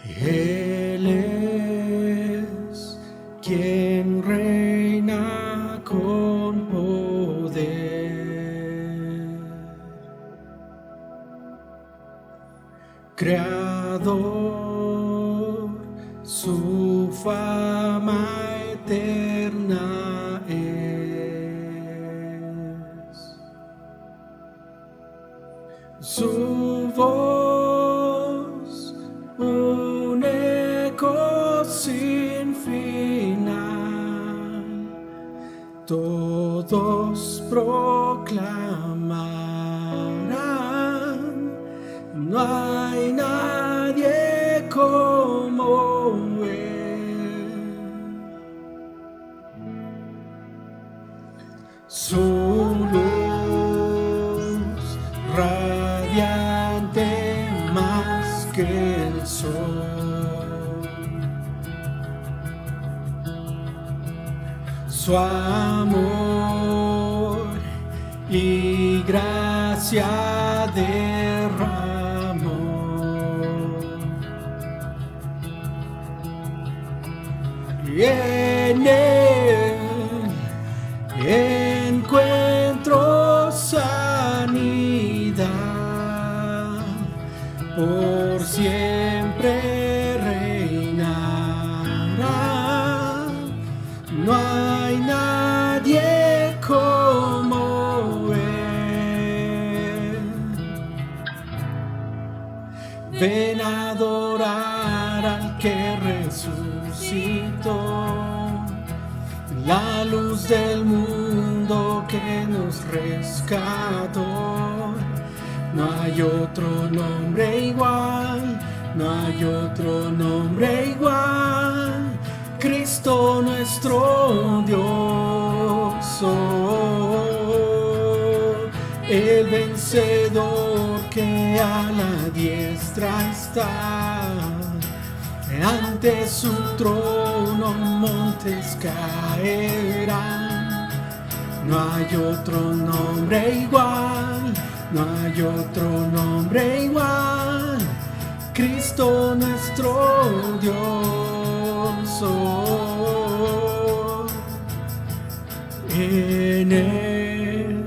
Él es quien reina con poder, Creador, su fama eterna es. Su voz, un eco sin final, todos proclamarán: no hay nadie como Él. Su luz radiante más que el sol, su amor y gracia derramó. Y en Él encuentro sanidad, por siempre reinará. No hay nadie como Él. Ven a adorar al que resucitó, la luz del mundo que nos rescató. No hay otro nombre igual, no hay otro nombre igual. Cristo nuestro Dios, el vencedor que a la diestra está. Ante su trono montes caerán. No hay otro nombre igual, no hay otro nombre igual. Cristo nuestro Dios, en Él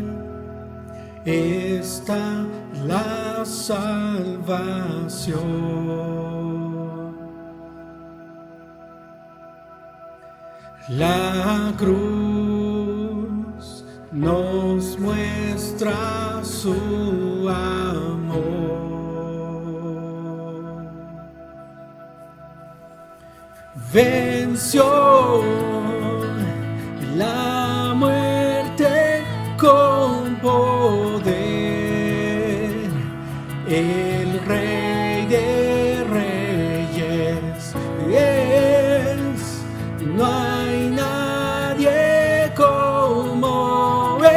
está la salvación. La cruz nos muestra su amor. Venció la muerte con poder, el Rey de Reyes es. No hay nadie como Él.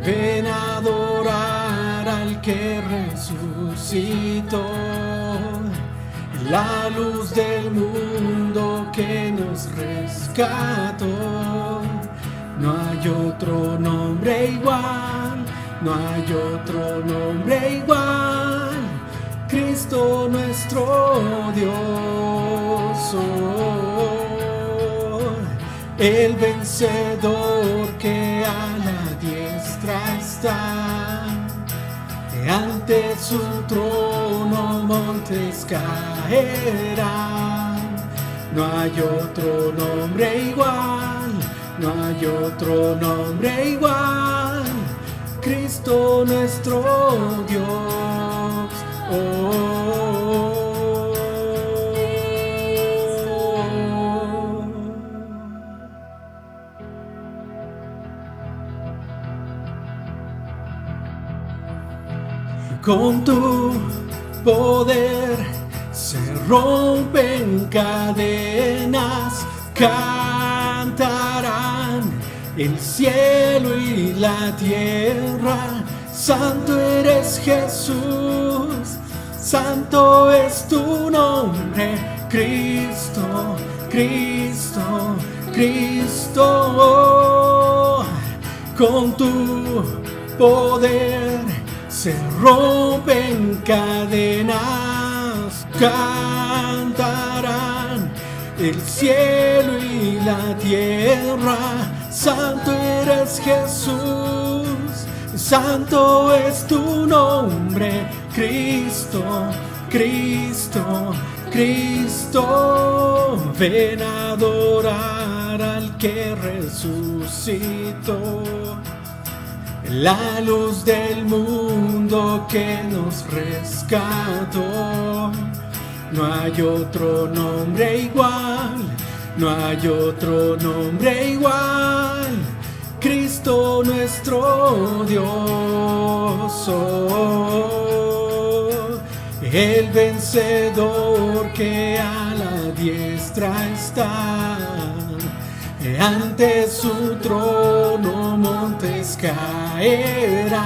Ven a adorar al que resucitó, la luz del mundo que nos rescató. No hay otro nombre igual, no hay otro nombre igual. Cristo nuestro Dios, el vencedor que a la diestra está. Ante su trono montes caerán. No hay otro nombre igual, no hay otro nombre igual. Cristo nuestro Dios, con tu poder se rompen cadenas, cantarán el cielo y la tierra. Santo eres Jesús, santo es tu nombre, Cristo, Cristo, Cristo. Con tu poder se rompen cadenas, cantarán el cielo y la tierra. Santo eres Jesús, santo es tu nombre, Cristo, Cristo, Cristo. Ven a adorar al que resucitó, la luz del mundo que nos rescató. No hay otro nombre igual, no hay otro nombre igual. Cristo nuestro Dios, el vencedor que a la diestra está. Ante su trono montes caerán.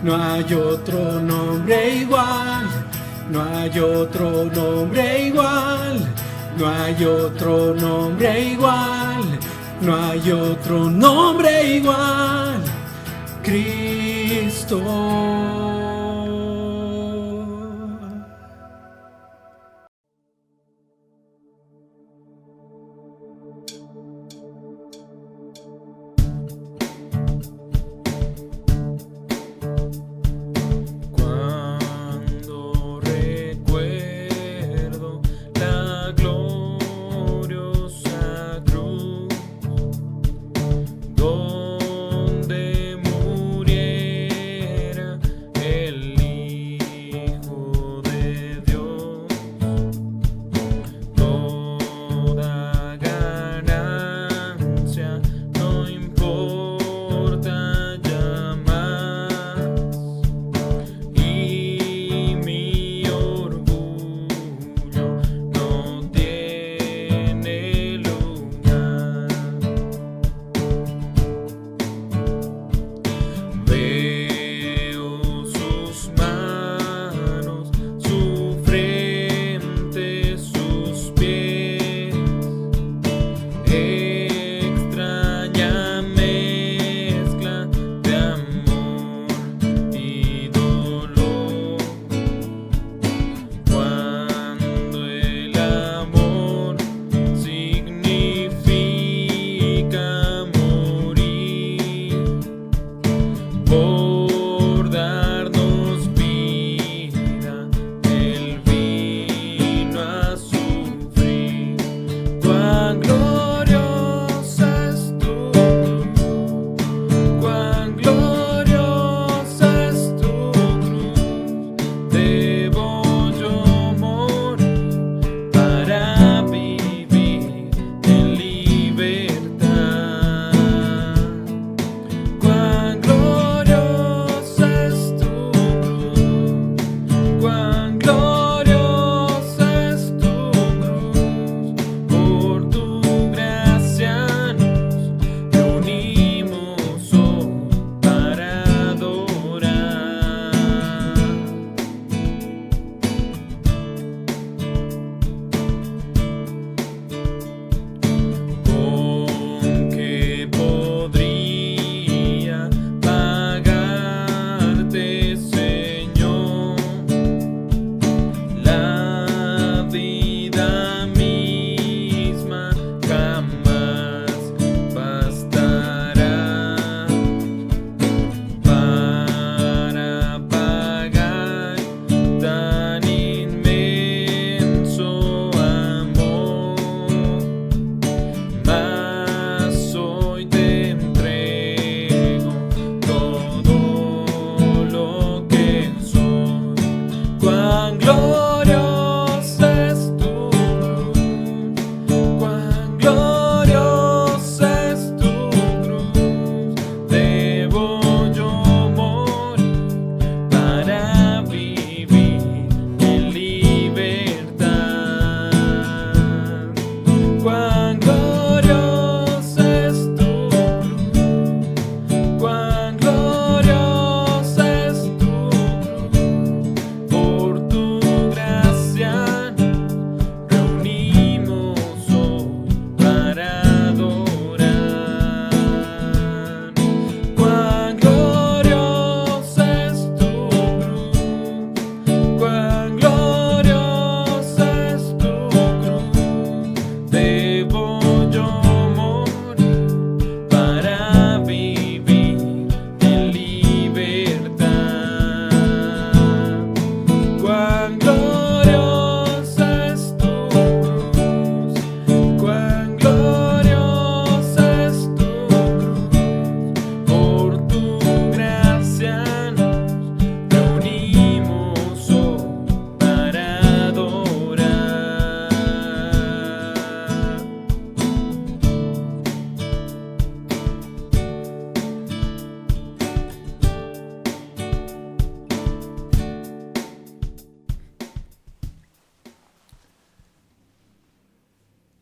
No hay otro nombre igual, no hay otro nombre igual, no hay otro nombre igual, no hay otro nombre igual, Cristo. Donde muriera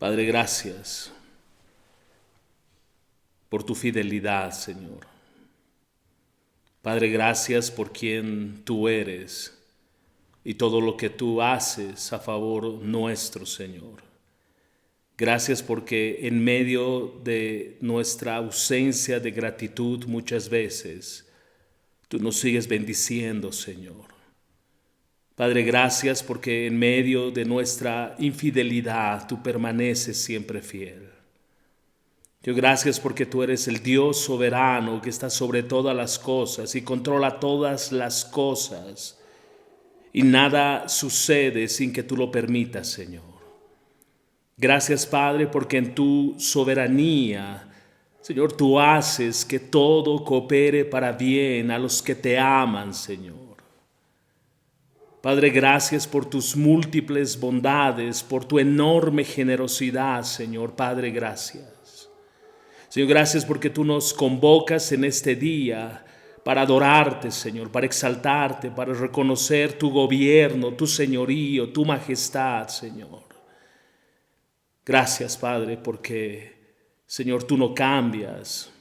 Padre, gracias por tu fidelidad, Señor. Padre, gracias por quien tú eres y todo lo que tú haces a favor nuestro, Señor. Gracias porque en medio de nuestra ausencia de gratitud muchas veces, tú nos sigues bendiciendo, Señor. Padre, gracias porque en medio de nuestra infidelidad tú permaneces siempre fiel. Dios, gracias porque tú eres el Dios soberano que está sobre todas las cosas y controla todas las cosas. Y nada sucede sin que tú lo permitas, Señor. Gracias, Padre, porque en tu soberanía, Señor, tú haces que todo coopere para bien a los que te aman, Señor. Padre, gracias por tus múltiples bondades, por tu enorme generosidad, Señor. Padre, gracias. Señor, gracias porque tú nos convocas en este día para adorarte, Señor, para exaltarte, para reconocer tu gobierno, tu señorío, tu majestad, Señor. Gracias, Padre, porque, Señor, tú no cambias,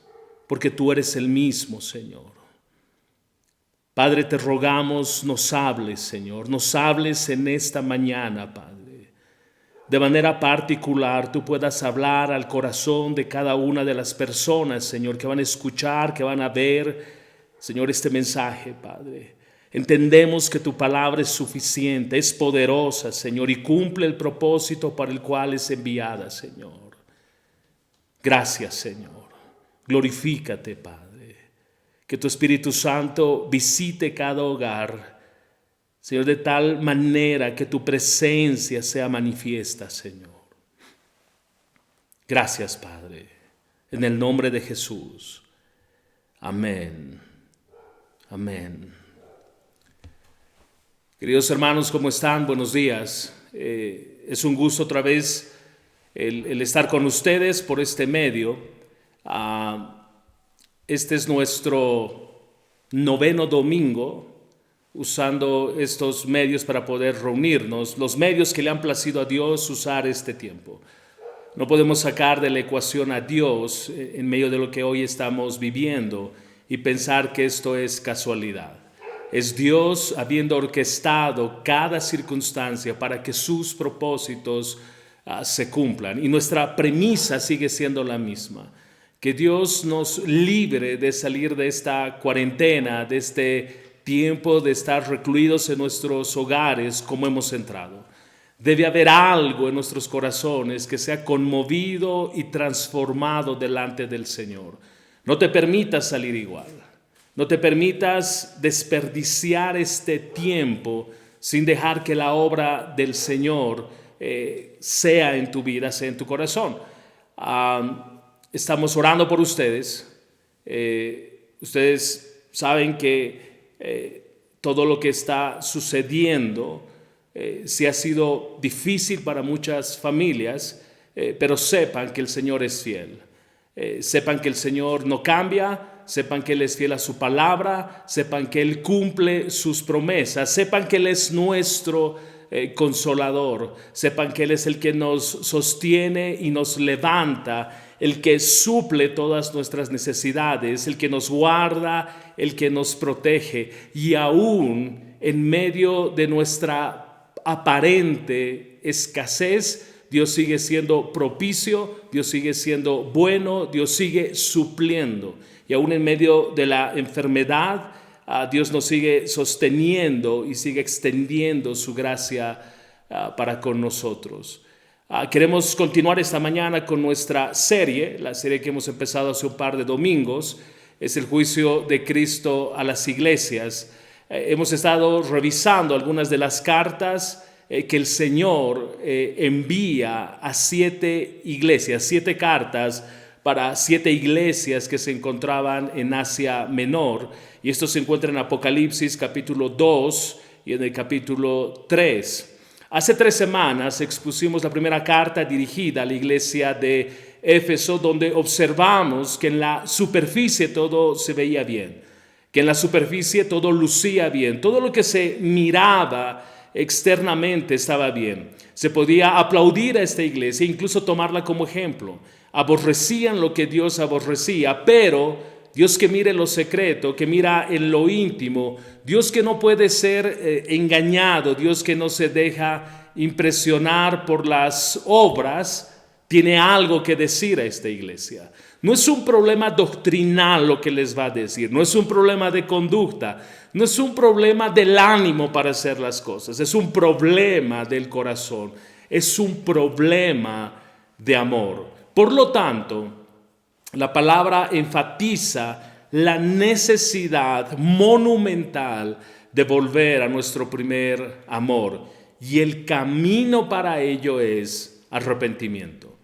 porque tú eres el mismo, Señor. Padre, te rogamos, nos hables, Señor, nos hables en esta mañana, Padre. De manera particular, tú puedas hablar al corazón de cada una de las personas, Señor, que van a escuchar, que van a ver, Señor, este mensaje, Padre. Entendemos que tu palabra es suficiente, es poderosa, Señor, y cumple el propósito para el cual es enviada, Señor. Gracias, Señor. Glorifícate, Padre. Que tu Espíritu Santo visite cada hogar, Señor, de tal manera que tu presencia sea manifiesta, Señor. Gracias, Padre. En el nombre de Jesús. Amén. Amén. Queridos hermanos, ¿cómo están? Buenos días. Es un gusto otra vez el estar con ustedes por este medio. Este es nuestro 9º domingo usando estos medios para poder reunirnos, los medios que le han placido a Dios usar este tiempo. No podemos sacar de la ecuación a Dios en medio de lo que hoy estamos viviendo y pensar que esto es casualidad. Es Dios habiendo orquestado cada circunstancia para que sus propósitos se cumplan. Y nuestra premisa sigue siendo la misma: que Dios nos libre de salir de esta cuarentena, de este tiempo de estar recluidos en nuestros hogares como hemos entrado. Debe haber algo en nuestros corazones que sea conmovido y transformado delante del Señor. No te permitas salir igual. No te permitas desperdiciar este tiempo sin dejar que la obra del Señor sea en tu vida, sea en tu corazón. Estamos orando por ustedes. Ustedes saben que todo lo que está sucediendo sí ha sido difícil para muchas familias, pero sepan que el Señor es fiel. Sepan que el Señor no cambia, sepan que Él es fiel a su palabra, sepan que Él cumple sus promesas, sepan que Él es nuestro consolador, sepan que Él es el que nos sostiene y nos levanta, el que suple todas nuestras necesidades, el que nos guarda, el que nos protege, y aún en medio de nuestra aparente escasez, Dios sigue siendo propicio, Dios sigue siendo bueno, Dios sigue supliendo, y aún en medio de la enfermedad, Dios nos sigue sosteniendo y sigue extendiendo su gracia para con nosotros. Queremos continuar esta mañana con nuestra serie, la serie que hemos empezado hace un par de domingos, es el juicio de Cristo a las iglesias. Hemos estado revisando algunas de las cartas que el Señor envía a 7 iglesias, 7 cartas para 7 iglesias que se encontraban en Asia Menor. Y esto se encuentra en Apocalipsis capítulo 2 y en el capítulo 3. Hace 3 semanas expusimos la primera carta dirigida a la iglesia de Éfeso, donde observamos que en la superficie todo se veía bien, que en la superficie todo lucía bien, todo lo que se miraba externamente estaba bien. Se podía aplaudir a esta iglesia, incluso tomarla como ejemplo. Aborrecían lo que Dios aborrecía, pero Dios que mira en lo secreto, que mira en lo íntimo, Dios que no puede ser engañado, Dios que no se deja impresionar por las obras, tiene algo que decir a esta iglesia. No es un problema doctrinal lo que les va a decir, no es un problema de conducta, no es un problema del ánimo para hacer las cosas, es un problema del corazón, es un problema de amor. Por lo tanto, la palabra enfatiza la necesidad monumental de volver a nuestro primer amor, y el camino para ello es arrepentimiento.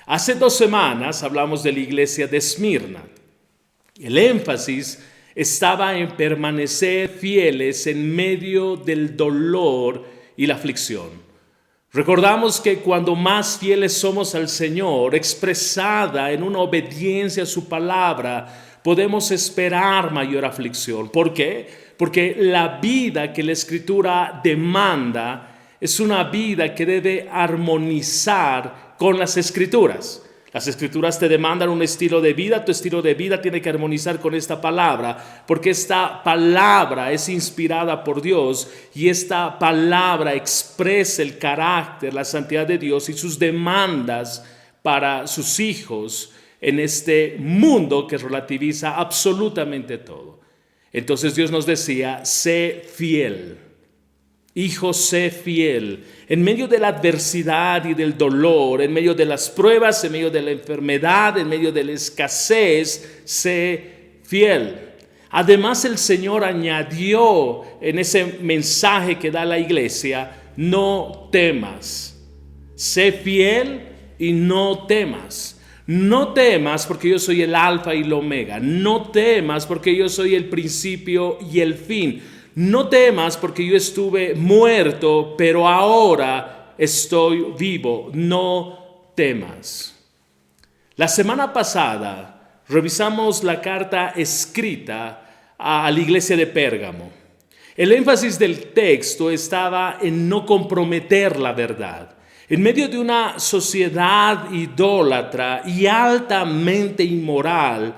Hace 2 semanas hablamos de la iglesia de Esmirna. El énfasis estaba en permanecer fieles en medio del dolor y la aflicción. Recordamos que cuando más fieles somos al Señor, expresada en una obediencia a su palabra, podemos esperar mayor aflicción. ¿Por qué? Porque la vida que la Escritura demanda es una vida que debe armonizar con las Escrituras. Las Escrituras te demandan un estilo de vida, tu estilo de vida tiene que armonizar con esta palabra, porque esta palabra es inspirada por Dios y esta palabra expresa el carácter, la santidad de Dios y sus demandas para sus hijos en este mundo que relativiza absolutamente todo. Entonces Dios nos decía, sé fiel. Hijo, sé fiel. En medio de la adversidad y del dolor, en medio de las pruebas, en medio de la enfermedad, en medio de la escasez, sé fiel. Además, el Señor añadió en ese mensaje que da la iglesia, no temas. Sé fiel y no temas. No temas porque yo soy el alfa y el omega. No temas porque yo soy el principio y el fin. No temas porque yo estuve muerto, pero ahora estoy vivo. No temas. La semana pasada revisamos la carta escrita a la iglesia de Pérgamo. El énfasis del texto estaba en no comprometer la verdad. En medio de una sociedad idólatra y altamente inmoral,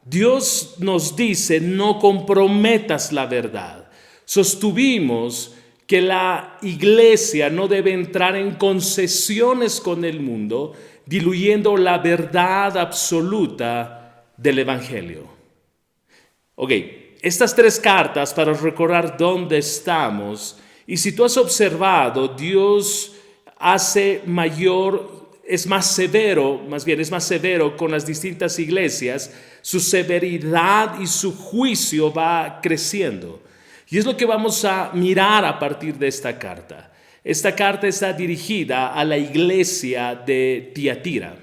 Dios nos dice, no comprometas la verdad. Sostuvimos que la iglesia no debe entrar en concesiones con el mundo, diluyendo la verdad absoluta del Evangelio. Ok, estas 3 cartas para recordar dónde estamos. Y si tú has observado, Dios es más severo con las distintas iglesias. Su severidad y su juicio va creciendo. Y es lo que vamos a mirar a partir de esta carta. Esta carta está dirigida a la iglesia de Tiatira.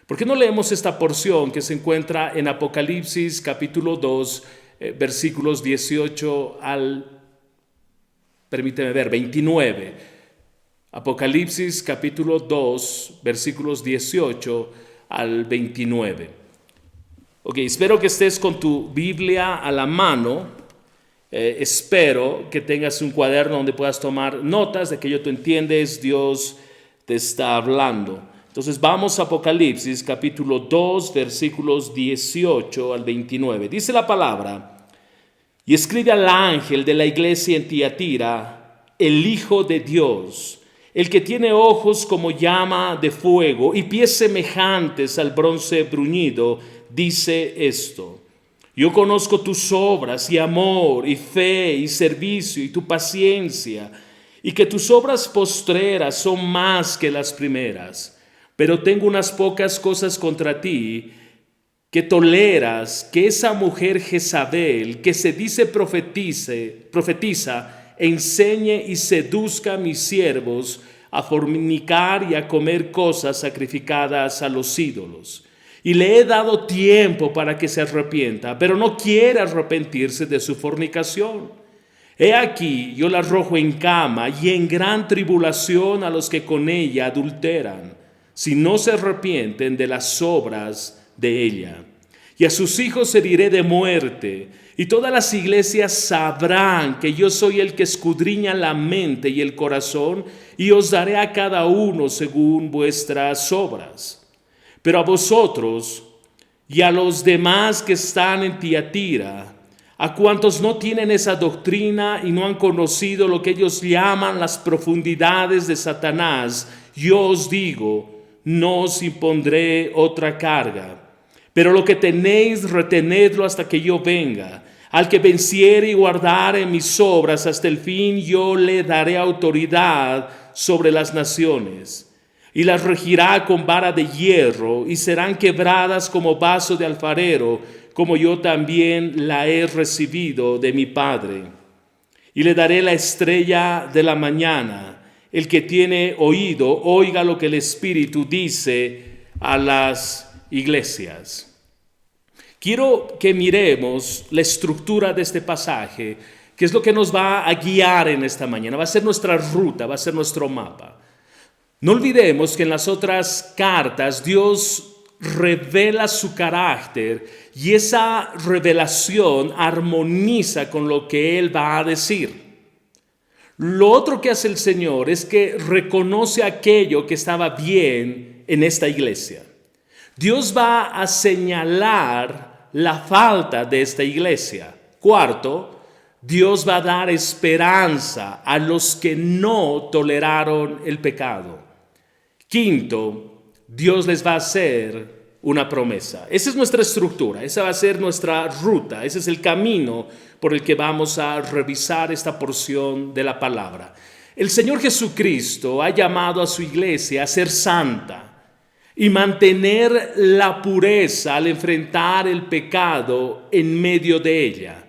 ¿Por qué no leemos esta porción que se encuentra en Apocalipsis capítulo 2, versículos 18 al, 29? Apocalipsis capítulo 2, versículos 18 al 29. Ok, espero que estés con tu Biblia a la mano. Espero que tengas un cuaderno donde puedas tomar notas de que tú entiendes, Dios te está hablando. Entonces vamos a Apocalipsis capítulo 2 versículos 18 al 29. Dice la palabra: y escribe al ángel de la iglesia en Tiatira, el Hijo de Dios, el que tiene ojos como llama de fuego y pies semejantes al bronce bruñido, dice esto: yo conozco tus obras y amor y fe y servicio y tu paciencia, y que tus obras postreras son más que las primeras. Pero tengo unas pocas cosas contra ti, que toleras que esa mujer Jezabel, que se dice profetiza, enseñe y seduzca a mis siervos a fornicar y a comer cosas sacrificadas a los ídolos. Y le he dado tiempo para que se arrepienta, pero no quiere arrepentirse de su fornicación. He aquí, yo la arrojo en cama y en gran tribulación a los que con ella adulteran, si no se arrepienten de las obras de ella. Y a sus hijos heriré de muerte, Y todas las iglesias sabrán que yo soy el que escudriña la mente y el corazón, y os daré a cada uno según vuestras obras. Pero a vosotros y a los demás que están en Tiatira, a cuantos no tienen esa doctrina y no han conocido lo que ellos llaman las profundidades de Satanás, yo os digo, no os impondré otra carga. Pero lo que tenéis, retenedlo hasta que yo venga. Al que venciere y guardare mis obras hasta el fin, yo le daré autoridad sobre las naciones. Y las regirá con vara de hierro, y serán quebradas como vaso de alfarero, como yo también la he recibido de mi Padre. Y le daré la estrella de la mañana. El que tiene oído, oiga lo que el Espíritu dice a las iglesias. Quiero que miremos la estructura de este pasaje, que es lo que nos va a guiar en esta mañana. Va a ser nuestra ruta, va a ser nuestro mapa. No olvidemos que en las otras cartas Dios revela su carácter y esa revelación armoniza con lo que Él va a decir. Lo otro que hace el Señor es que reconoce aquello que estaba bien en esta iglesia. Dios va a señalar la falta de esta iglesia. Cuarto, Dios va a dar esperanza a los que no toleraron el pecado. Quinto, Dios les va a hacer una promesa. Esa es nuestra estructura, esa va a ser nuestra ruta, ese es el camino por el que vamos a revisar esta porción de la palabra. El Señor Jesucristo ha llamado a su iglesia a ser santa y mantener la pureza al enfrentar el pecado en medio de ella.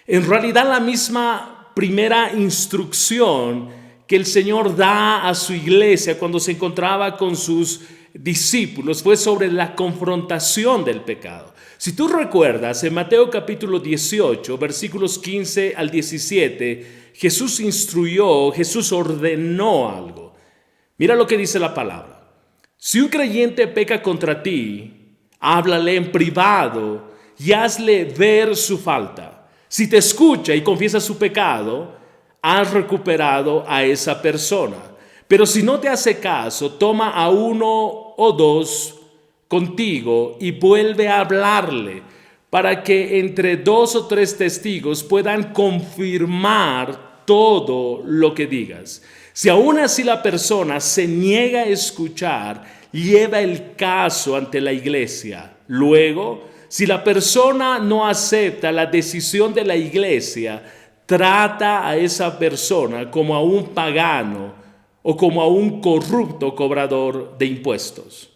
En realidad, la misma primera instrucción que el Señor da a su iglesia cuando se encontraba con sus discípulos fue sobre la confrontación del pecado. Si tú recuerdas, en Mateo capítulo 18, versículos 15 al 17, Jesús ordenó algo. Mira lo que dice la palabra. Si un creyente peca contra ti, háblale en privado y hazle ver su falta. Si te escucha y confiesa su pecado, has recuperado a esa persona. Pero si no te hace caso, toma a uno o dos contigo y vuelve a hablarle, para que entre 2 o 3 testigos puedan confirmar todo lo que digas. Si aún así la persona se niega a escuchar, lleva el caso ante la iglesia. Luego, si la persona no acepta la decisión de la iglesia, trata a esa persona como a un pagano o como a un corrupto cobrador de impuestos.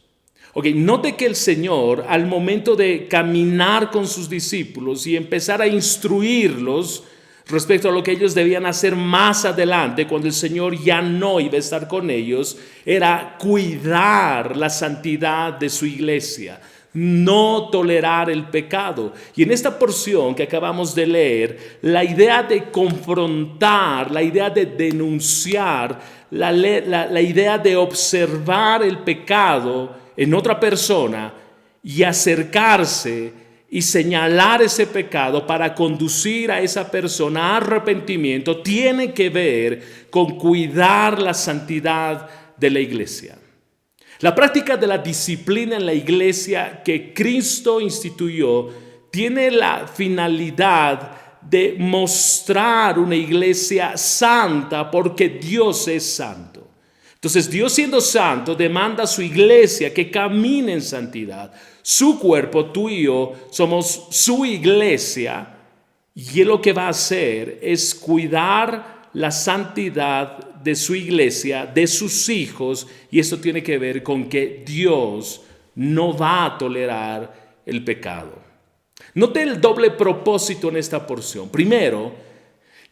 Note que el Señor, al momento de caminar con sus discípulos y empezar a instruirlos respecto a lo que ellos debían hacer más adelante, cuando el Señor ya no iba a estar con ellos, era cuidar la santidad de su iglesia, no tolerar el pecado. Y en esta porción que acabamos de leer, la idea de confrontar, la idea de denunciar, la idea de observar el pecado en otra persona y acercarse y señalar ese pecado para conducir a esa persona a arrepentimiento, tiene que ver con cuidar la santidad de la iglesia. La práctica de la disciplina en la iglesia que Cristo instituyó tiene la finalidad de mostrar una iglesia santa porque Dios es santo. Entonces, Dios siendo santo demanda a su iglesia que camine en santidad. Su cuerpo, tú y yo, somos su iglesia, y Él lo que va a hacer es cuidar la santidad de su iglesia, de sus hijos, y esto tiene que ver con que Dios no va a tolerar el pecado. Note el doble propósito en esta porción. Primero,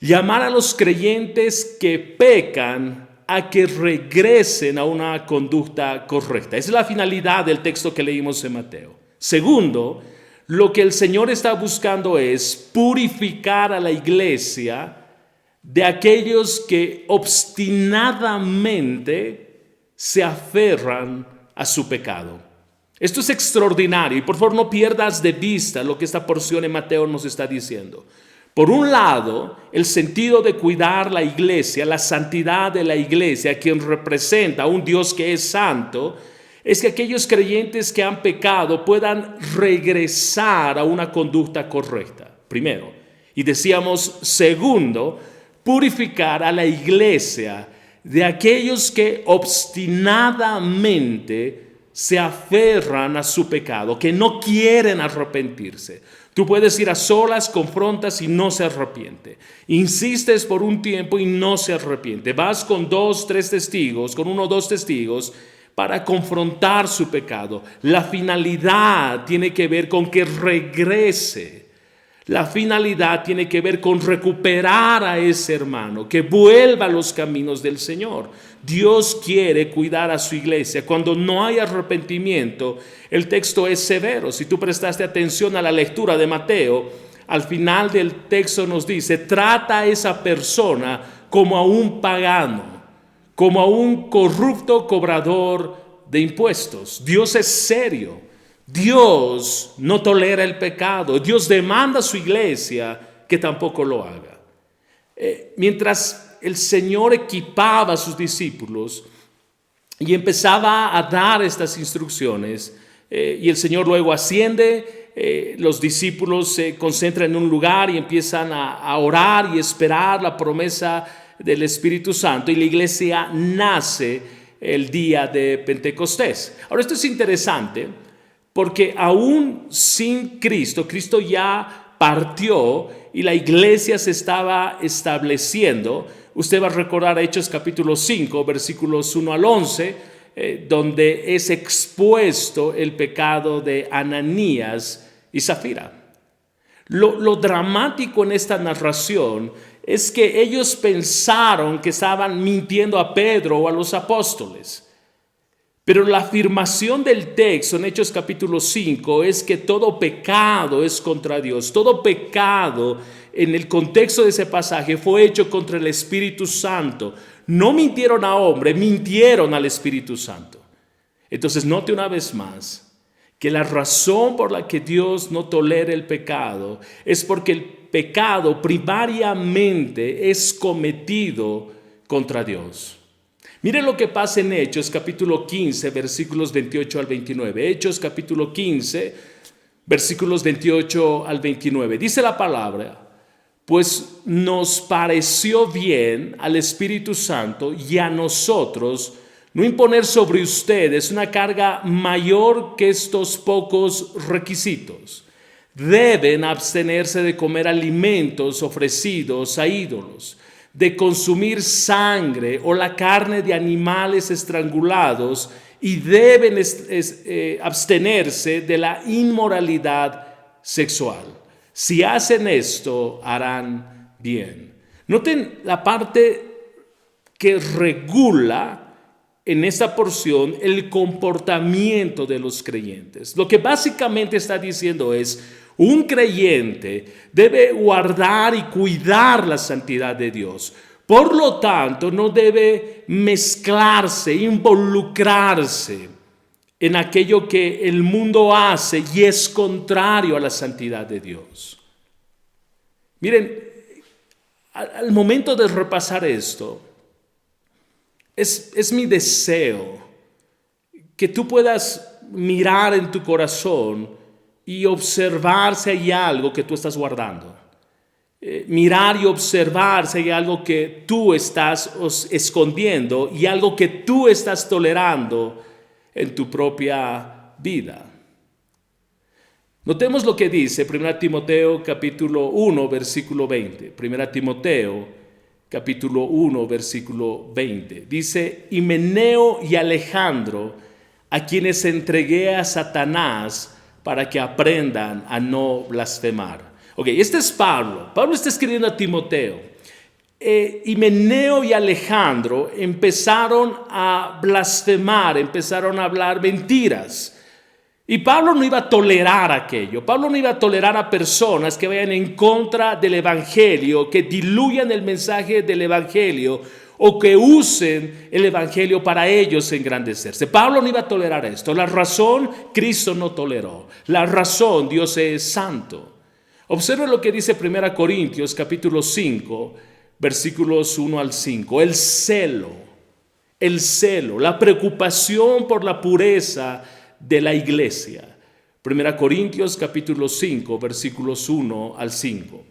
llamar a los creyentes que pecan a que regresen a una conducta correcta. Esa es la finalidad del texto que leímos en Mateo. Segundo, lo que el Señor está buscando es purificar a la iglesia de aquellos que obstinadamente se aferran a su pecado. Esto es extraordinario y por favor no pierdas de vista lo que esta porción en Mateo nos está diciendo. Por un lado, el sentido de cuidar la iglesia, la santidad de la iglesia, quien representa a un Dios que es santo, es que aquellos creyentes que han pecado puedan regresar a una conducta correcta, primero. Y decíamos, segundo, purificar a la iglesia de aquellos que obstinadamente se aferran a su pecado, que no quieren arrepentirse. Tú puedes ir a solas, confrontas y no se arrepiente. Insistes por un tiempo y no se arrepiente. Vas con 2, 3 testigos, con 1 o 2 testigos para confrontar su pecado. La finalidad tiene que ver con que regrese. La finalidad tiene que ver con recuperar a ese hermano, que vuelva a los caminos del Señor. Dios quiere cuidar a su iglesia. Cuando no hay arrepentimiento, el texto es severo. Si tú prestaste atención a la lectura de Mateo, al final del texto nos dice, trata a esa persona como a un pagano, como a un corrupto cobrador de impuestos. Dios es serio. Dios no tolera el pecado. Dios demanda a su iglesia que tampoco lo haga. Mientras el Señor equipaba a sus discípulos y empezaba a dar estas instrucciones, y el Señor luego asciende, los discípulos se concentran en un lugar y empiezan a orar y esperar la promesa del Espíritu Santo, y la iglesia nace el día de Pentecostés. Ahora, esto es interesante porque aún sin Cristo, Cristo ya partió y la iglesia se estaba estableciendo. Usted va a recordar Hechos capítulo 5, versículos 1 al 11, donde es expuesto el pecado de Ananías y Zafira. Lo dramático en esta narración es que ellos pensaron que estaban mintiendo a Pedro o a los apóstoles. Pero la afirmación del texto en Hechos capítulo 5 es que todo pecado es contra Dios. Todo pecado en el contexto de ese pasaje fue hecho contra el Espíritu Santo. No mintieron a hombre, mintieron al Espíritu Santo. Entonces note una vez más que la razón por la que Dios no tolera el pecado es porque el pecado primariamente es cometido contra Dios. Miren lo que pasa en Hechos capítulo 15, versículos 28 al 29. Hechos capítulo 15, versículos 28 al 29. Dice la palabra: pues nos pareció bien al Espíritu Santo y a nosotros no imponer sobre ustedes una carga mayor que estos pocos requisitos. Deben abstenerse de comer alimentos ofrecidos a ídolos, de consumir sangre o la carne de animales estrangulados, y deben abstenerse de la inmoralidad sexual. Si hacen esto, harán bien. Noten la parte que regula en esta porción el comportamiento de los creyentes. Lo que básicamente está diciendo es: un creyente debe guardar y cuidar la santidad de Dios. Por lo tanto, no debe mezclarse, involucrarse en aquello que el mundo hace y es contrario a la santidad de Dios. Miren, al momento de repasar esto, es mi deseo que tú puedas mirar en tu corazón y observar si hay algo que tú estás guardando. Mirar y observar si hay algo que tú estás escondiendo y algo que tú estás tolerando en tu propia vida. Notemos lo que dice 1 Timoteo capítulo 1 versículo 20. 1 Timoteo capítulo 1 versículo 20. Dice: Himeneo y Alejandro, a quienes entregué a Satanás para que aprendan a no blasfemar. Ok, este es Pablo. Pablo está escribiendo a Timoteo. Himeneo y Alejandro empezaron a blasfemar, empezaron a hablar mentiras. Y Pablo no iba a tolerar aquello. Pablo no iba a tolerar a personas que vayan en contra del evangelio, que diluyan el mensaje del evangelio o que usen el evangelio para ellos engrandecerse. Pablo no iba a tolerar esto. La razón Cristo no toleró. La razón, Dios es santo. Observe lo que dice 1 Corintios capítulo 5, versículos 1 al 5. El celo, la preocupación por la pureza de la iglesia. 1 Corintios capítulo 5, versículos 1 al 5.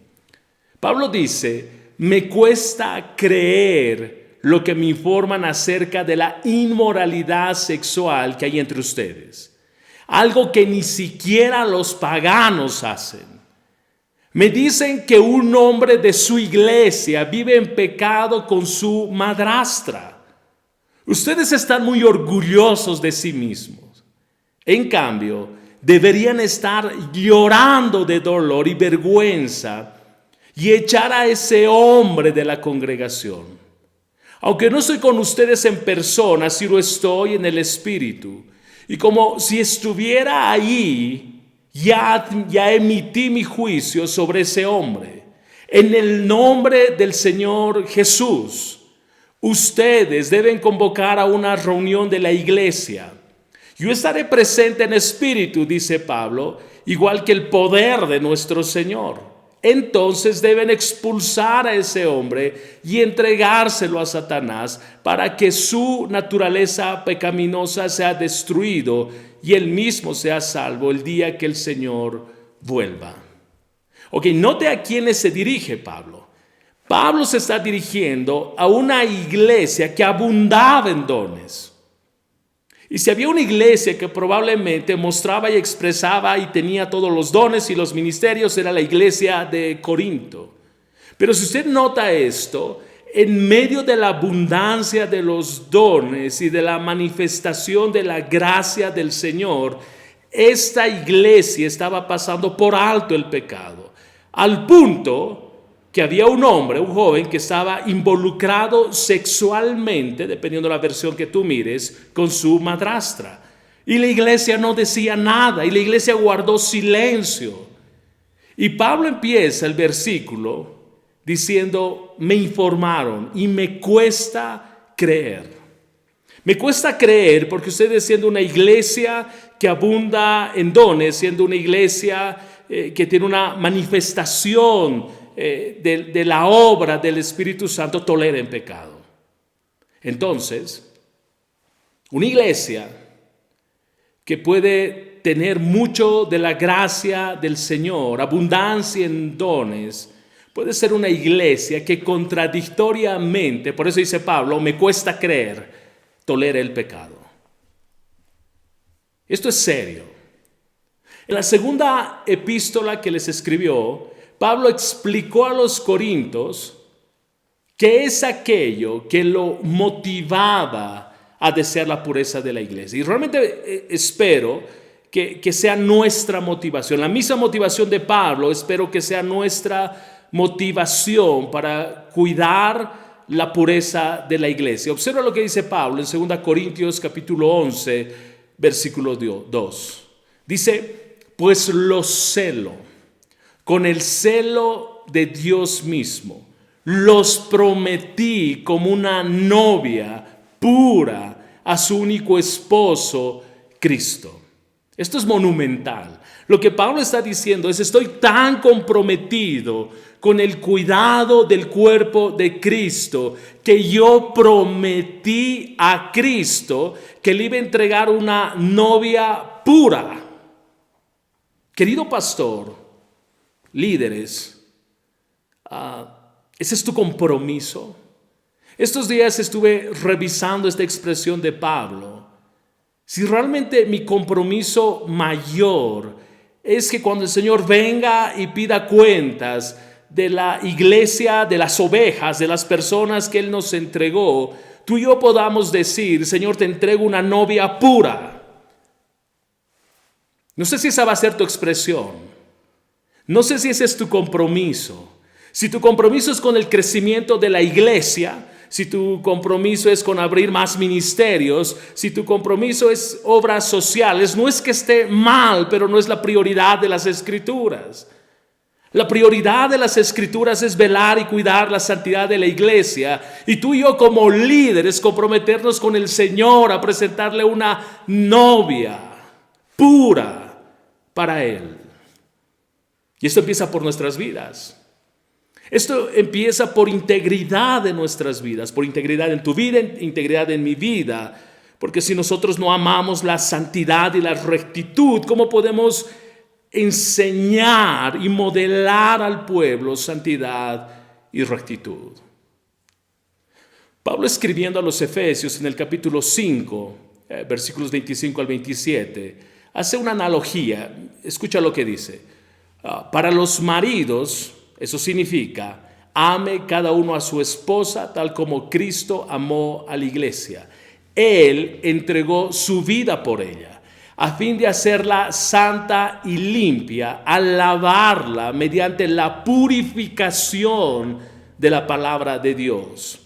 Pablo dice: me cuesta creer lo que me informan acerca de la inmoralidad sexual que hay entre ustedes, algo que ni siquiera los paganos hacen. Me dicen que un hombre de su iglesia vive en pecado con su madrastra. Ustedes están muy orgullosos de sí mismos. En cambio, deberían estar llorando de dolor y vergüenza y echar a ese hombre de la congregación. Aunque no estoy con ustedes en persona, sí lo estoy en el espíritu. Y como si estuviera allí, ya emití mi juicio sobre ese hombre. En el nombre del Señor Jesús, ustedes deben convocar a una reunión de la iglesia. Yo estaré presente en espíritu, dice Pablo, igual que el poder de nuestro Señor. Entonces deben expulsar a ese hombre y entregárselo a Satanás para que su naturaleza pecaminosa sea destruido y él mismo sea salvo el día que el Señor vuelva. Ok, note a quiénes se dirige Pablo. Pablo se está dirigiendo a una iglesia que abundaba en dones. Y si había una iglesia que probablemente mostraba y expresaba y tenía todos los dones y los ministerios, era la iglesia de Corinto. Pero si usted nota esto, en medio de la abundancia de los dones y de la manifestación de la gracia del Señor, esta iglesia estaba pasando por alto el pecado, al punto que había un hombre, un joven, que estaba involucrado sexualmente, dependiendo de la versión que tú mires, con su madrastra. Y la iglesia no decía nada, y la iglesia guardó silencio. Y Pablo empieza el versículo diciendo: me informaron y me cuesta creer. Me cuesta creer porque ustedes, siendo una iglesia que abunda en dones, siendo una iglesia que tiene una manifestación de la obra del Espíritu Santo, toleren pecado. Entonces, una iglesia que puede tener mucho de la gracia del Señor, abundancia en dones, puede ser una iglesia que contradictoriamente, por eso dice Pablo, me cuesta creer, tolera el pecado. Esto es serio. En la segunda epístola que les escribió, Pablo explicó a los corintios qué es aquello que lo motivaba a desear la pureza de la iglesia. Y realmente espero que sea nuestra motivación, la misma motivación de Pablo, espero que sea nuestra motivación para cuidar la pureza de la iglesia. Observa lo que dice Pablo en 2 Corintios capítulo 11, versículo 2. Dice: pues lo celo con el celo de Dios mismo, los prometí como una novia pura a su único esposo, Cristo. Esto es monumental. Lo que Pablo está diciendo es: estoy tan comprometido con el cuidado del cuerpo de Cristo que yo prometí a Cristo que le iba a entregar una novia pura. Querido pastor, líderes, ¿ese es tu compromiso? Estos días estuve revisando esta expresión de Pablo. Si realmente mi compromiso mayor es que cuando el Señor venga y pida cuentas de la iglesia, de las ovejas, de las personas que Él nos entregó, tú y yo podamos decir: Señor, te entrego una novia pura. No sé si esa va a ser tu expresión. No sé si ese es tu compromiso. Si tu compromiso es con el crecimiento de la iglesia, si tu compromiso es con abrir más ministerios, si tu compromiso es obras sociales, no es que esté mal, pero no es la prioridad de las Escrituras. La prioridad de las Escrituras es velar y cuidar la santidad de la iglesia. Y tú y yo como líderes comprometernos con el Señor a presentarle una novia pura para Él. Y esto empieza por nuestras vidas. Esto empieza por integridad en nuestras vidas, por integridad en tu vida, integridad en mi vida. Porque si nosotros no amamos la santidad y la rectitud, ¿cómo podemos enseñar y modelar al pueblo santidad y rectitud? Pablo, escribiendo a los Efesios en el capítulo 5, versículos 25 al 27, hace una analogía. Escucha lo que dice. Para los maridos, eso significa: ame cada uno a su esposa tal como Cristo amó a la iglesia. Él entregó su vida por ella, a fin de hacerla santa y limpia, al lavarla mediante la purificación de la palabra de Dios.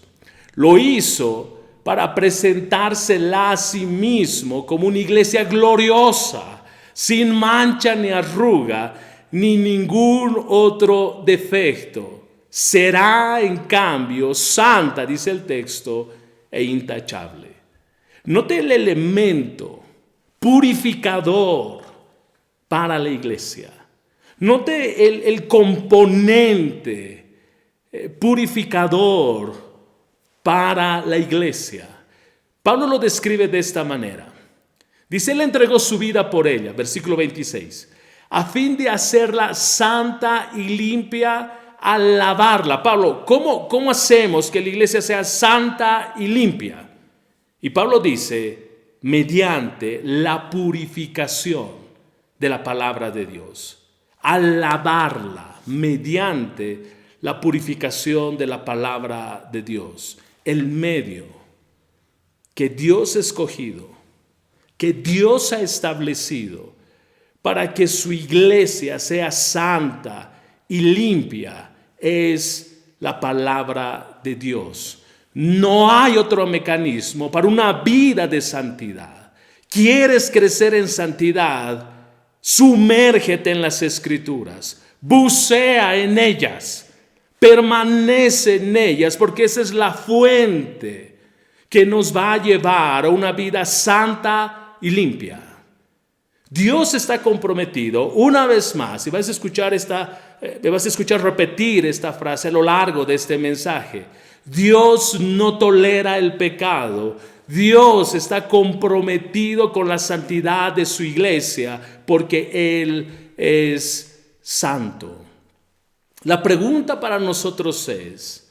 Lo hizo para presentársela a sí mismo como una iglesia gloriosa, sin mancha ni arruga, ni ningún otro defecto. Será, en cambio, santa, dice el texto, e intachable. Note el elemento purificador para la iglesia. Note el componente purificador para la iglesia. Pablo lo describe de esta manera. Dice: Él entregó su vida por ella, versículo 26, a fin de hacerla santa y limpia al lavarla. Pablo, ¿cómo hacemos que la iglesia sea santa y limpia? Y Pablo dice: mediante la purificación de la palabra de Dios. Al lavarla, mediante la purificación de la palabra de Dios. El medio que Dios ha escogido, que Dios ha establecido para que su iglesia sea santa y limpia, es la palabra de Dios. No hay otro mecanismo para una vida de santidad. ¿Quieres crecer en santidad? Sumérgete en las Escrituras, bucea en ellas, permanece en ellas, porque esa es la fuente que nos va a llevar a una vida santa y limpia. Dios está comprometido, una vez más, y vas a escuchar repetir esta frase a lo largo de este mensaje. Dios no tolera el pecado. Dios está comprometido con la santidad de su iglesia porque Él es santo. La pregunta para nosotros es: